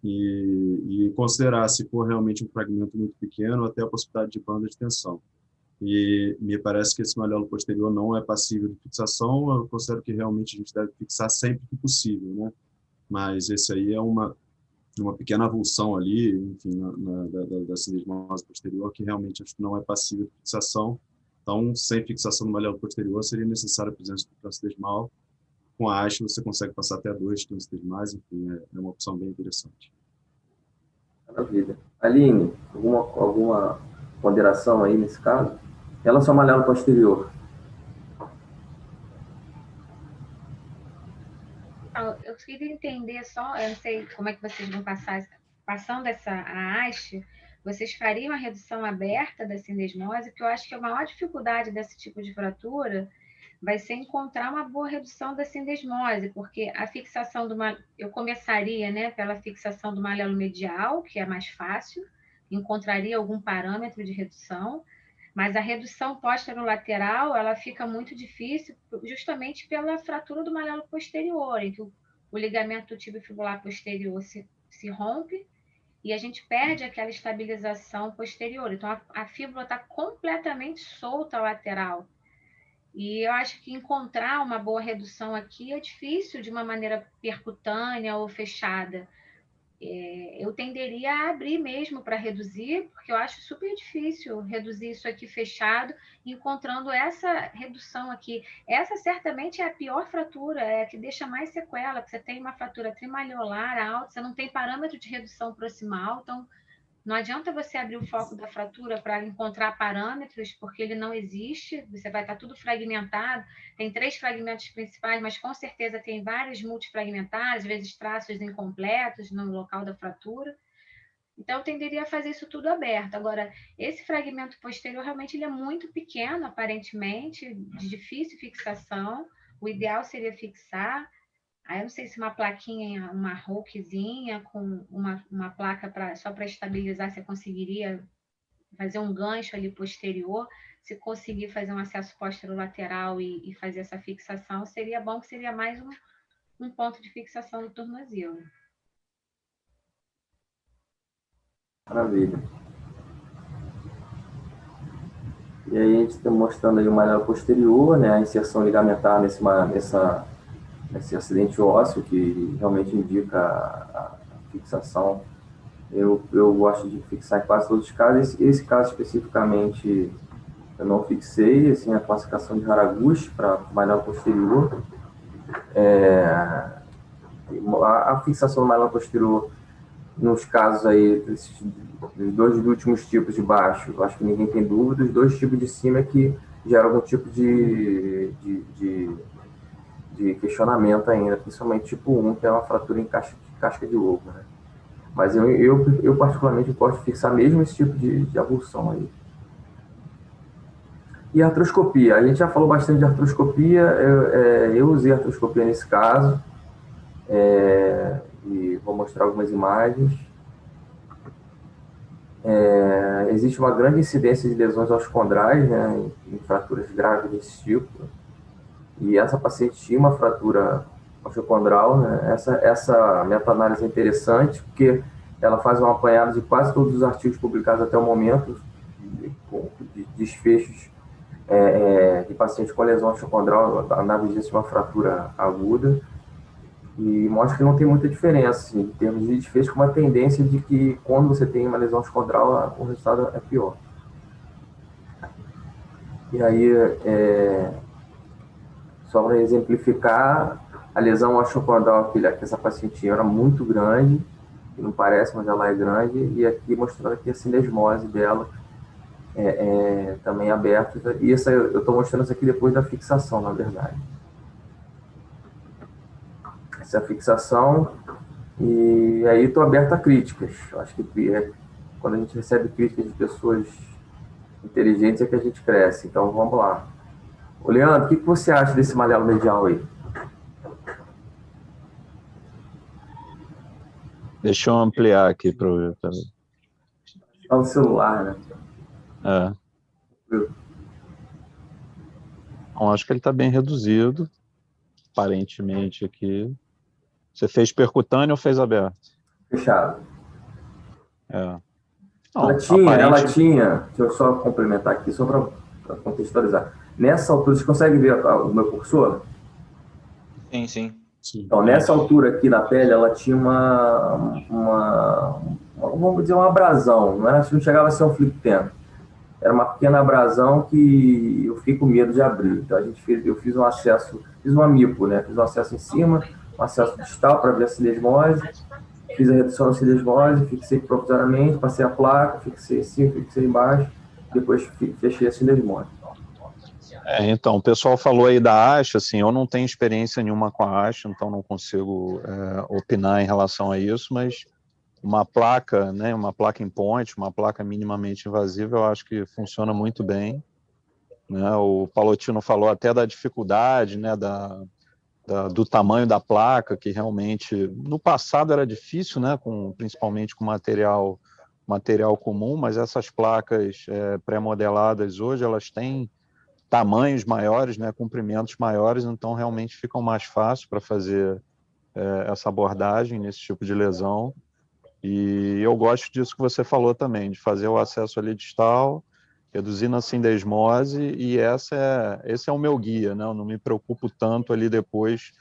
E considerar, se for realmente um fragmento muito pequeno, até a possibilidade de banda de tensão. E me parece que esse malelo posterior não é passível de fixação. Eu considero que realmente a gente deve fixar sempre que possível, né? Mas esse aí é uma pequena avulsão ali, enfim, da sindesmose posterior, que realmente acho que não é passível de fixação. Então, sem fixação do malelo posterior, seria necessária a presença do transdesmal. Com a haste, você consegue passar até 2 transdesmais, enfim, é uma opção bem interessante. Maravilha. Aline, alguma ponderação aí nesse caso? Em relação ao malelo posterior. Eu queria entender só, eu não sei como é que vocês vão passar, passando a haste, vocês fariam a redução aberta da sindesmose, porque eu acho que a maior dificuldade desse tipo de fratura vai ser encontrar uma boa redução da sindesmose, porque a fixação eu começaria, né, pela fixação do malelo medial, que é mais fácil, encontraria algum parâmetro de redução, mas a redução posterolateral, ela fica muito difícil justamente pela fratura do malelo posterior, em que o ligamento do tíbio fibular posterior se rompe e a gente perde aquela estabilização posterior. Então, a fíbula está completamente solta lateral. E eu acho que encontrar uma boa redução aqui é difícil de uma maneira percutânea ou fechada. Eu tenderia a abrir mesmo para reduzir, porque eu acho super difícil reduzir isso aqui fechado, encontrando essa redução aqui. Essa certamente é a pior fratura, é a que deixa mais sequela, porque você tem uma fratura trimaliolar alta, você não tem parâmetro de redução proximal, então não adianta você abrir o foco da fratura para encontrar parâmetros, porque ele não existe, você vai estar tudo fragmentado. Tem 3 fragmentos principais, mas com certeza tem vários multifragmentados, às vezes traços incompletos no local da fratura. Então, eu tenderia a fazer isso tudo aberto. Agora, esse fragmento posterior, realmente, ele é muito pequeno, aparentemente, de difícil fixação. O ideal seria fixar. Aí eu não sei se uma plaquinha, uma hookzinha com uma placa só para estabilizar, você conseguiria fazer um gancho ali posterior. Se conseguir fazer um acesso posterolateral e fazer essa fixação, seria bom, que seria mais um ponto de fixação do tornozelo. Maravilha. E aí a gente está mostrando aí o malelo posterior, né, a inserção ligamentar nesse acidente ósseo, que realmente indica a fixação. Eu gosto de fixar em quase todos os casos. Esse caso especificamente eu não fixei, assim, a classificação de Haraguchi para malelo posterior. A fixação do malelo posterior, nos casos aí dos 2 últimos tipos de baixo, eu acho que ninguém tem dúvida. Os 2 tipos de cima é que geram algum tipo de questionamento ainda, principalmente tipo 1, que é uma fratura em casca de ovo, né? Mas eu particularmente gosto de fixar mesmo esse tipo de avulsão aí. E a artroscopia, a gente já falou bastante de artroscopia, eu usei artroscopia nesse caso, e vou mostrar algumas imagens. Existe uma grande incidência de lesões osteocondrais, né, em fraturas graves desse tipo. E essa paciente tinha uma fratura osteocondral, né? Essa meta-análise é interessante, porque ela faz um apanhado de quase todos os artigos publicados até o momento, de desfechos de pacientes com lesão osteocondral na vigência de uma fratura aguda, e mostra que não tem muita diferença, assim, em termos de desfecho, com uma tendência de que quando você tem uma lesão osteocondral, o resultado é pior. E aí, Só para exemplificar, a lesão achocondral que essa paciente tinha era muito grande, que não parece, mas ela é grande, e aqui mostrando aqui a cinesmose dela, também aberta, e essa, eu estou mostrando isso aqui depois da fixação, na verdade. Essa é a fixação, e aí estou aberto a críticas. Eu acho que quando a gente recebe críticas de pessoas inteligentes é que a gente cresce. Então, vamos lá. Ô, Leandro, o que você acha desse malelo medial aí? Deixa eu ampliar aqui para eu também. Está no celular, né? Bom, acho que ele está bem reduzido, aparentemente aqui. Você fez percutâneo ou fez aberto? Fechado. Não, ela tinha, deixa eu só complementar aqui, só para contextualizar. Nessa altura, você consegue ver o meu cursor? Sim, sim. Então, nessa altura aqui na pele, ela tinha vamos dizer, uma abrasão. Não chegava a ser um flicteno. Era uma pequena abrasão que eu fiquei com medo de abrir. Então, eu fiz um acesso, fiz um amipo, né? Fiz um acesso em cima, um acesso distal para ver a cinesmose. Fiz a redução da cinesmose, fixei provisoriamente, passei a placa, fixei em cima, fixei embaixo, depois fechei a cinesmose. Então, o pessoal falou aí da haste, assim, eu não tenho experiência nenhuma com a haste, então não consigo opinar em relação a isso, mas uma placa, né, uma placa em ponte, uma placa minimamente invasiva, eu acho que funciona muito bem, né? O Pallottino falou até da dificuldade, né, do tamanho da placa, que realmente no passado era difícil, né, principalmente com material comum, mas essas placas pré-modeladas hoje, elas têm tamanhos maiores, né, comprimentos maiores, então realmente ficam mais fácil para fazer essa abordagem nesse tipo de lesão. E eu gosto disso que você falou também, de fazer o acesso ali distal, reduzindo a sindesmose, e esse é o meu guia, né? Eu não me preocupo tanto ali depois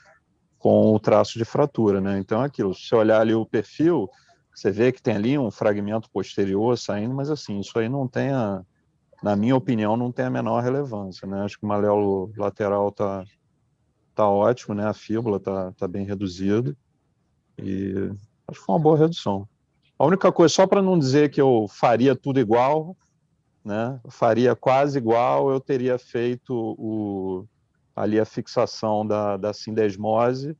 com o traço de fratura, né? Então é aquilo, se você olhar ali o perfil, você vê que tem ali um fragmento posterior saindo, mas assim, isso aí não tem, na minha opinião, não tem a menor relevância, né? Acho que o malelo lateral tá ótimo, né? A fíbula tá bem reduzido, e acho que foi uma boa redução. A única coisa, só para não dizer que eu faria tudo igual, né? Eu faria quase igual, eu teria feito ali a fixação da sindesmose.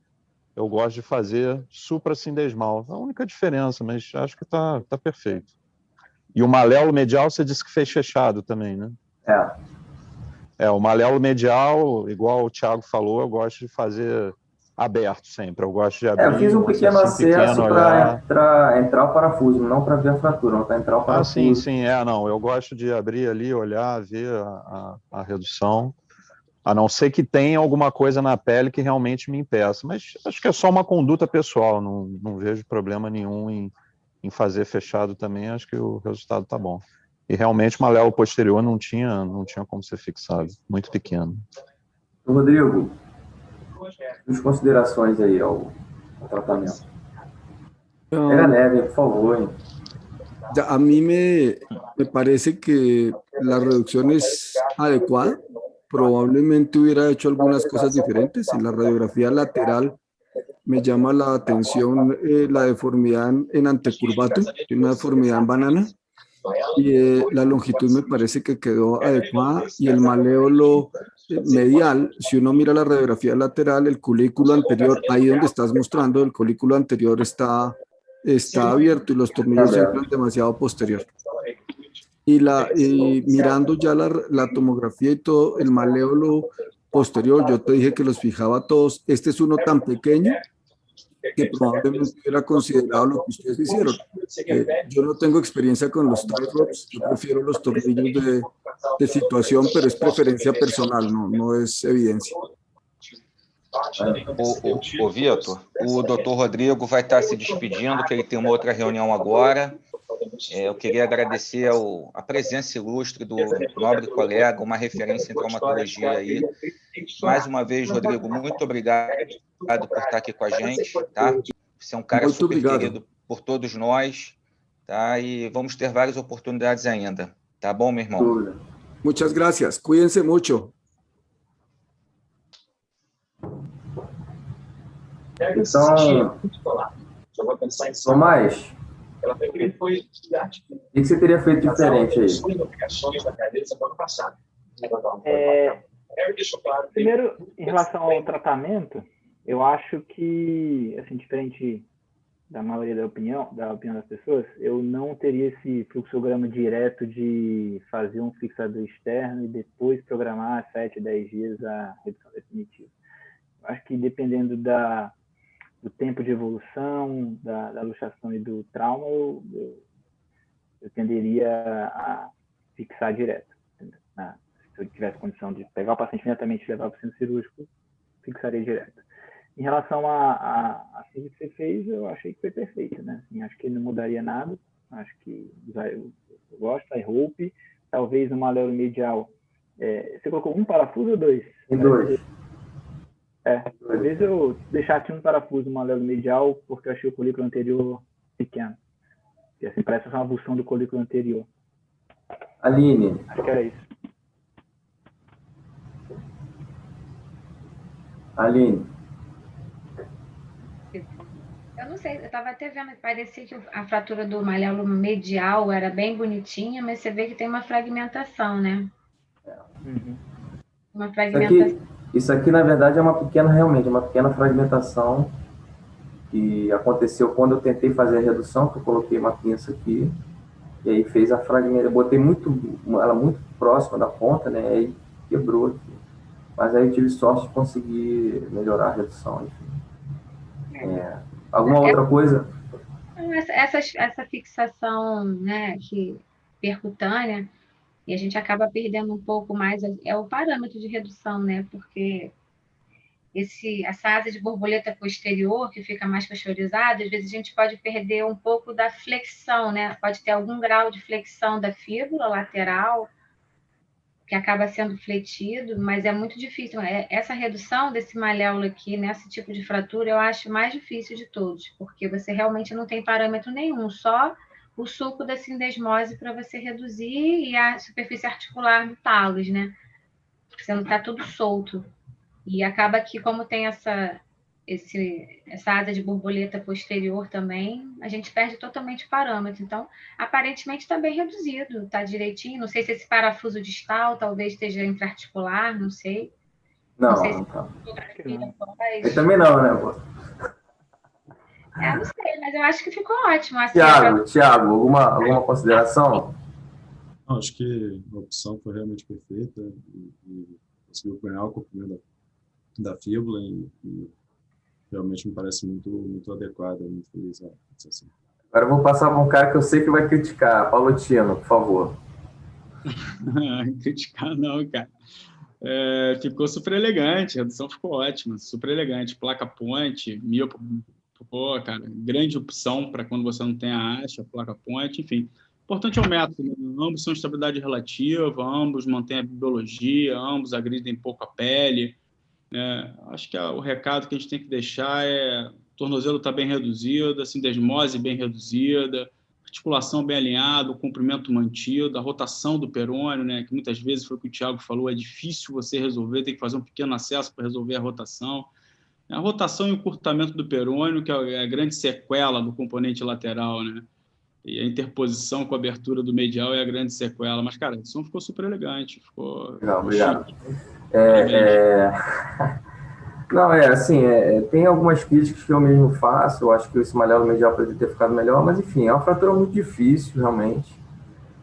Eu gosto de fazer suprassindesmal. A única diferença, mas acho que tá perfeito. E o malelo medial, você disse que fez fechado também, né? O malelo medial, igual o Thiago falou, eu gosto de fazer aberto sempre. Eu gosto de abrir. Eu fiz um pequeno acesso para entrar o parafuso, não para ver a fratura, não para entrar o parafuso. Sim. Não. Eu gosto de abrir ali, olhar, ver a redução. A não ser que tenha alguma coisa na pele que realmente me impeça. Mas acho que é só uma conduta pessoal. Não vejo problema nenhum em fazer fechado também. Acho que o resultado está bom. E realmente o malelo posterior não tinha como ser fixado. Muito pequeno. Rodrigo, as considerações aí ao tratamento. Pega leve, por favor. A mí me parece que la reducción es adecuada. Probablemente hubiera hecho algunas cosas diferentes. En la radiografía lateral me llama la atención la deformidad en antecurvato, una deformidad en banana. Y la longitud me parece que quedó adecuada, y el maléolo medial, si uno mira la radiografía lateral, el colículo anterior, ahí donde estás mostrando, el colículo anterior está abierto y los tornillos se entran demasiado posterior. Y mirando ya la tomografía y todo, el maléolo posterior, yo te dije que los fijaba todos. Este es uno tan pequeño que probablemente hubiera considerado lo que ustedes hicieron. Yo no tengo experiencia con los tie rods, yo prefiero los tornillos de situación, pero es preferencia personal, no es evidencia. O Vitor, o doutor Rodrigo vai estar se despedindo, que ele tem uma outra reunião agora. Eu queria agradecer a presença ilustre do nobre colega, uma referência em traumatologia aí. Mais uma vez, Rodrigo, muito obrigado por estar aqui com a gente, tá? Você é um cara super querido por todos nós, tá? E vamos ter várias oportunidades ainda, tá bom, meu irmão? Muchas gracias, cuídense mucho. Então, Tomás, o que você teria feito diferente aí? Primeiro, em relação ao tratamento, eu acho que, assim, diferente da maioria da opinião das pessoas, eu não teria esse fluxograma direto de fazer um fixador externo e depois programar 7, 10 dias a redução definitiva. Eu acho que dependendo do tempo de evolução, da luxação e do trauma, eu tenderia a fixar direto. Se eu tivesse condição de pegar o paciente imediatamente e levar para o centro cirúrgico, fixaria direto. Em relação a cirurgia que você fez, eu achei que foi perfeito, né? Assim, acho que não mudaria nada. Acho que eu gosto, I hope. Talvez uma malleolo medial. Você colocou um parafuso ou dois? Em dois. Talvez eu deixasse um parafuso no malleolo medial, porque eu achei o colículo anterior pequeno. E assim, parece uma avulsão do colículo anterior. Aline. Acho que era isso. Aline. Eu não sei, eu estava até vendo, parecia que a fratura do malleolo medial era bem bonitinha, mas você vê que tem uma fragmentação, né? Uhum. Uma fragmentação. Isso aqui, na verdade, realmente uma pequena fragmentação que aconteceu quando eu tentei fazer a redução, que eu coloquei uma pinça aqui, e aí fez a fragmentação. Eu botei ela muito próxima da ponta, né? E aí quebrou aqui. Mas aí eu tive sorte de conseguir melhorar a redução, enfim. Alguma outra coisa? Essa fixação, né, percutânea, e a gente acaba perdendo um pouco mais, é o parâmetro de redução, né, porque essa asa de borboleta posterior, que fica mais pastorizada, às vezes a gente pode perder um pouco da flexão, né, pode ter algum grau de flexão da fíbula lateral, que acaba sendo fletido, mas é muito difícil. Essa redução desse malleolo aqui, nesse tipo de fratura, eu acho mais difícil de todos, porque você realmente não tem parâmetro nenhum, só o suco da sindesmose para você reduzir e a superfície articular do talos, né? Você não está tudo solto. E acaba que, como tem essa asa de borboleta posterior também, a gente perde totalmente o parâmetro. Então, aparentemente está bem reduzido, está direitinho. Não sei se esse parafuso distal talvez esteja intraarticular, não sei. Não sei não se tá. Eu também não, né, pô? Não sei, mas eu acho que ficou ótimo. Assim, Tiago, alguma consideração? Não, acho que a opção foi realmente perfeita e conseguiu ganhar o comprimento da fíbula e realmente me parece muito adequada, muito feliz. Assim. Agora eu vou passar para um cara que eu sei que vai criticar. Paulo Tino, por favor. Criticar não, cara. Ficou super elegante, a redução ficou ótima, super elegante. Placa ponte, miopo, pô, cara, grande opção para quando você não tem a haste, placa ponte, enfim. O importante é o método, né? Ambos são estabilidade relativa, ambos mantêm a biologia, ambos agridem pouco a pele. Acho que o recado que a gente tem que deixar é: o tornozelo está bem reduzido, a sindesmose bem reduzida, articulação bem alinhada, o comprimento mantido, a rotação do perônio, né, que muitas vezes foi o que o Thiago falou, é difícil você resolver, tem que fazer um pequeno acesso para resolver a rotação. A rotação e o encurtamento do perônio, que é a grande sequela do componente lateral, né? E a interposição com a abertura do medial é a grande sequela. Mas, cara, a edição ficou super elegante. Ficou obrigado. Não, assim, tem algumas críticas que eu mesmo faço. Eu acho que esse malleolo medial poderia ter ficado melhor, mas, enfim, é uma fratura muito difícil, realmente.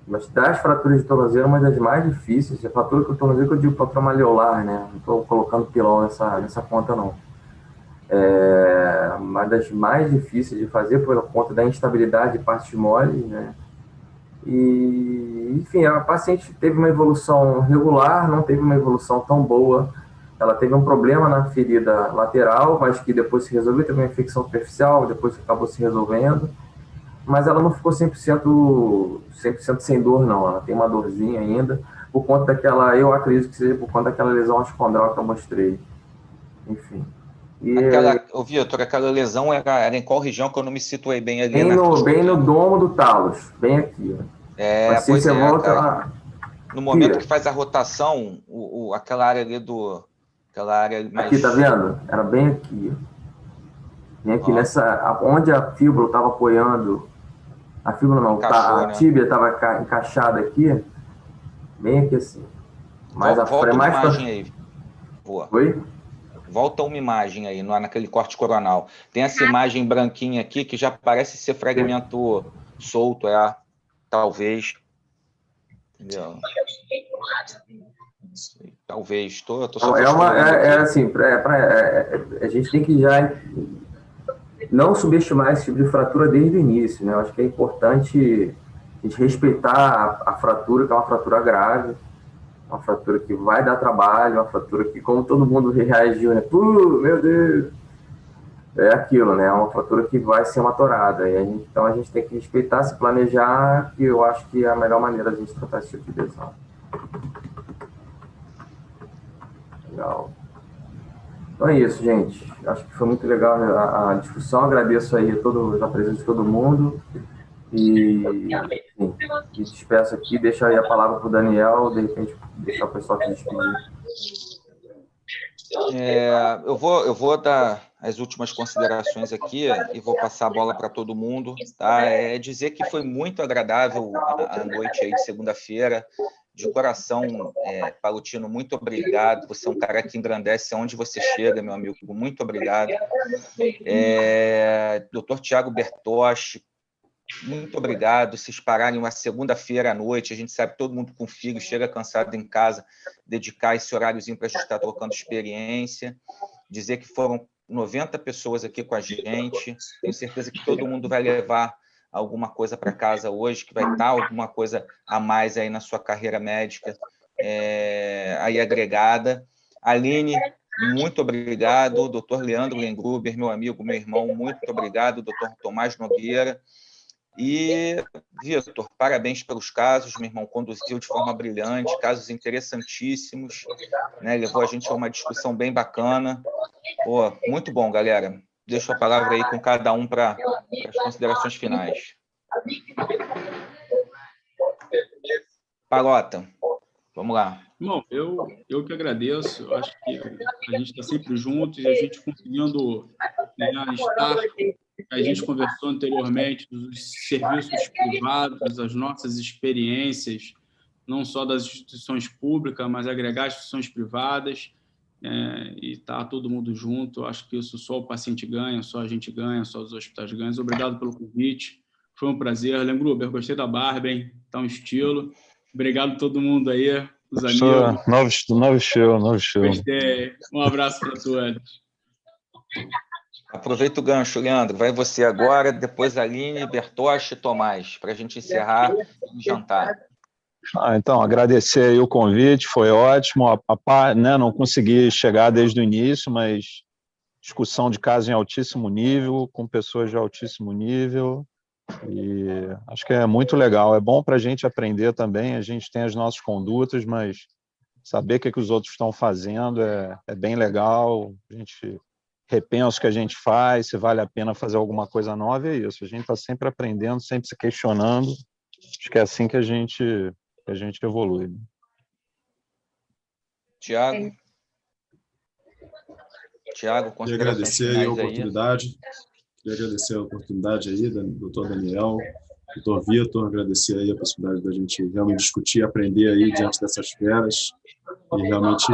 Mas das fraturas de tornozelo, uma das mais difíceis. A fratura que eu tornozelo, que eu digo fratura malleolar, né? Não estou colocando pilão nessa conta, não. Uma das mais difíceis de fazer por conta da instabilidade de partes moles, né? E, enfim, a paciente teve uma evolução regular, não teve uma evolução tão boa. Ela teve um problema na ferida lateral, mas que depois se resolveu, teve uma infecção superficial, depois acabou se resolvendo. Mas ela não ficou 100% sem dor, não. Ela tem uma dorzinha ainda, por conta daquela, eu acredito que seja por conta daquela lesão ascondral que eu mostrei. Enfim. Vitor, aquela lesão era em qual região que eu não me situei bem ali? Bem no domo do talos, bem aqui. Mas se você volta lá... No momento que faz a rotação, aquela área ali aquela área mais... Aqui, tá vendo? Era bem aqui. Vem aqui onde a fíbula estava apoiando, a fíbula não, a tíbia estava encaixada aqui, bem aqui assim. Volta uma imagem aí. Boa. Oi? Volta uma imagem aí, naquele corte coronal. Tem essa imagem branquinha aqui que já parece ser fragmento solto, talvez. Entendeu? Talvez. Estou só assim, a gente tem que já não subestimar esse tipo de fratura desde o início, né? Eu acho que é importante a gente respeitar a fratura, que é uma fratura grave, uma fratura que vai dar trabalho, uma fratura que, como todo mundo reagiu, né? Meu Deus! É aquilo, né? É uma fratura que vai ser uma torada. Então a gente tem que respeitar, se planejar, que eu acho que é a melhor maneira de a gente tratar esse tipo de lesão. Legal. Então é isso, gente. Acho que foi muito legal a discussão. Agradeço aí a presença de todo mundo. E, enfim, me despeço aqui, deixo aí a palavra para o Daniel, de repente deixar o pessoal se despedir. Eu vou dar as últimas considerações aqui e vou passar a bola para todo mundo. Tá? Dizer que foi muito agradável a noite aí de segunda-feira. De coração, Palutino, muito obrigado. Você é um cara que engrandece aonde você chega, meu amigo. Muito obrigado. Dr. Tiago Bertoshi, muito obrigado. Se pararem uma segunda-feira à noite, a gente sabe que todo mundo com filho chega cansado em casa, dedicar esse horáriozinho para a gente estar trocando experiência. Dizer que foram 90 pessoas aqui com a gente. Tenho certeza que todo mundo vai levar alguma coisa para casa hoje, que vai estar alguma coisa a mais aí na sua carreira médica aí agregada. Aline, muito obrigado. Dr. Leandro Lengruber, meu amigo, meu irmão, muito obrigado. Dr. Tomás Nogueira. E, Vitor, parabéns pelos casos, meu irmão, conduziu de forma brilhante, casos interessantíssimos, né? Levou a gente a uma discussão bem bacana. Muito bom, galera. Deixo a palavra aí com cada um para as considerações finais. Palota, vamos lá. Bom, eu que agradeço. Eu acho que a gente está sempre junto e a gente conseguindo estar. A gente conversou anteriormente dos serviços privados, as nossas experiências, não só das instituições públicas, mas agregar as instituições privadas. E tá todo mundo junto. Acho que isso só o paciente ganha, só a gente ganha, só os hospitais ganham. Obrigado pelo convite, foi um prazer. Lengruber, gostei da barba, hein? Tá um estilo. Obrigado a todo mundo aí, os amigos. Novo show. Gostei. Um abraço para todos. Aproveita o gancho, Leandro. Vai você agora, depois Aline, Bertoshi e Tomás, para a gente encerrar e jantar. Então, agradecer aí o convite, foi ótimo. Né, não consegui chegar desde o início, mas discussão de caso em altíssimo nível, com pessoas de altíssimo nível, e acho que é muito legal. É bom para a gente aprender também, a gente tem as nossas condutas, mas saber o que os outros estão fazendo é bem legal, a gente repensa o que a gente faz, se vale a pena fazer alguma coisa nova, é isso. A gente está sempre aprendendo, sempre se questionando, acho que é assim que a gente evolui. Tiago, queria agradecer aí a oportunidade. Queria agradecer a oportunidade aí, doutor Daniel, doutor Vitor, agradecer aí a possibilidade da gente realmente discutir, aprender aí diante dessas feras. E realmente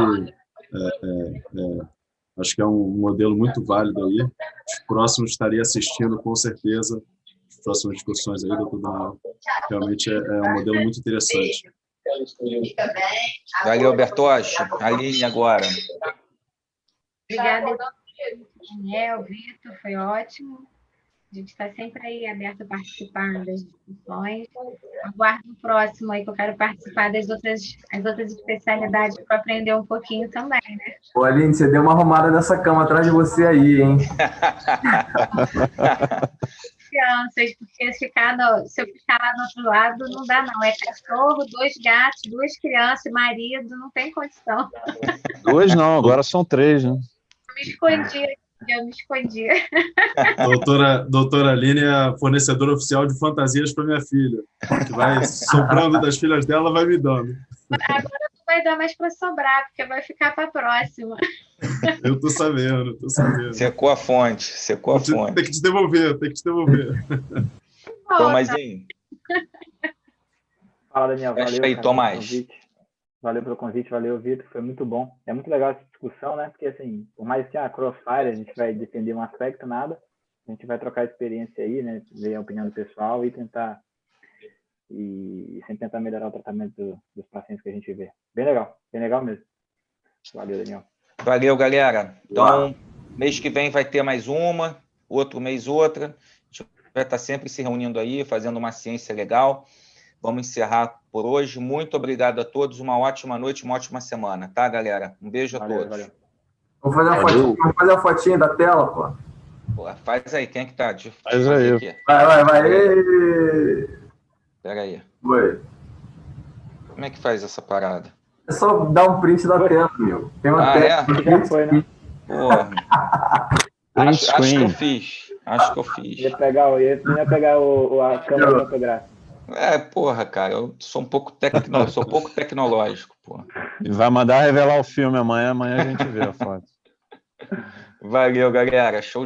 acho que é um modelo muito válido aí. Os próximos estaria assistindo com certeza. As próximas discussões aí, doutor Daniel. Realmente é um modelo muito interessante. Valeu, Bertoshi. Aline, agora. Obrigada, Daniel, Vitor, foi ótimo. A gente está sempre aí aberto a participar das discussões. Aguardo o próximo aí, que eu quero participar das outras especialidades para aprender um pouquinho também, né? Ô, Aline, você deu uma arrumada nessa cama atrás de você aí, hein? Crianças, porque se eu ficar lá do outro lado, não dá, não. É cachorro, 2 gatos, 2 crianças, marido, não tem condição. 2 não, agora são 3, né? Eu me escondi. Doutora Aline é a fornecedora oficial de fantasias para minha filha. Que vai sobrando das filhas dela, vai me dando. Agora não vai dar mais para sobrar, porque vai ficar para a próxima. Eu estou sabendo. Secou a fonte. Tem que te devolver. Tomazinho. Fala, Daniel. Valeu aí, Tomás. Valeu pelo convite, valeu, Vitor. Foi muito bom. É muito legal essa discussão, né? Porque, assim, por mais que a Crossfire a gente vai defender um aspecto, nada, a gente vai trocar experiência aí, né? Ver a opinião do pessoal e sempre tentar melhorar o tratamento dos pacientes que a gente vê. Bem legal mesmo. Valeu, Daniel. Valeu, galera. Então, mês que vem vai ter mais uma, outro mês outra. A gente vai estar sempre se reunindo aí, fazendo uma ciência legal. Vamos encerrar por hoje. Muito obrigado a todos. Uma ótima noite, uma ótima semana, tá, galera? Um beijo a todos. Valeu. Vamos fazer a fotinha da tela, pô. Pô, faz aí, quem é que tá? Faz aí. Aqui. Vai. Pera aí. Oi. Como é que faz essa parada? É só dar um print da tela, meu. Tem uma tela. Já foi, né? Porra. Acho que eu fiz. Ia pegar a câmera fotográfica. Porra, cara, eu sou pouco tecnológico, porra. E vai mandar revelar o filme amanhã a gente vê a foto. Valeu, galera. Show de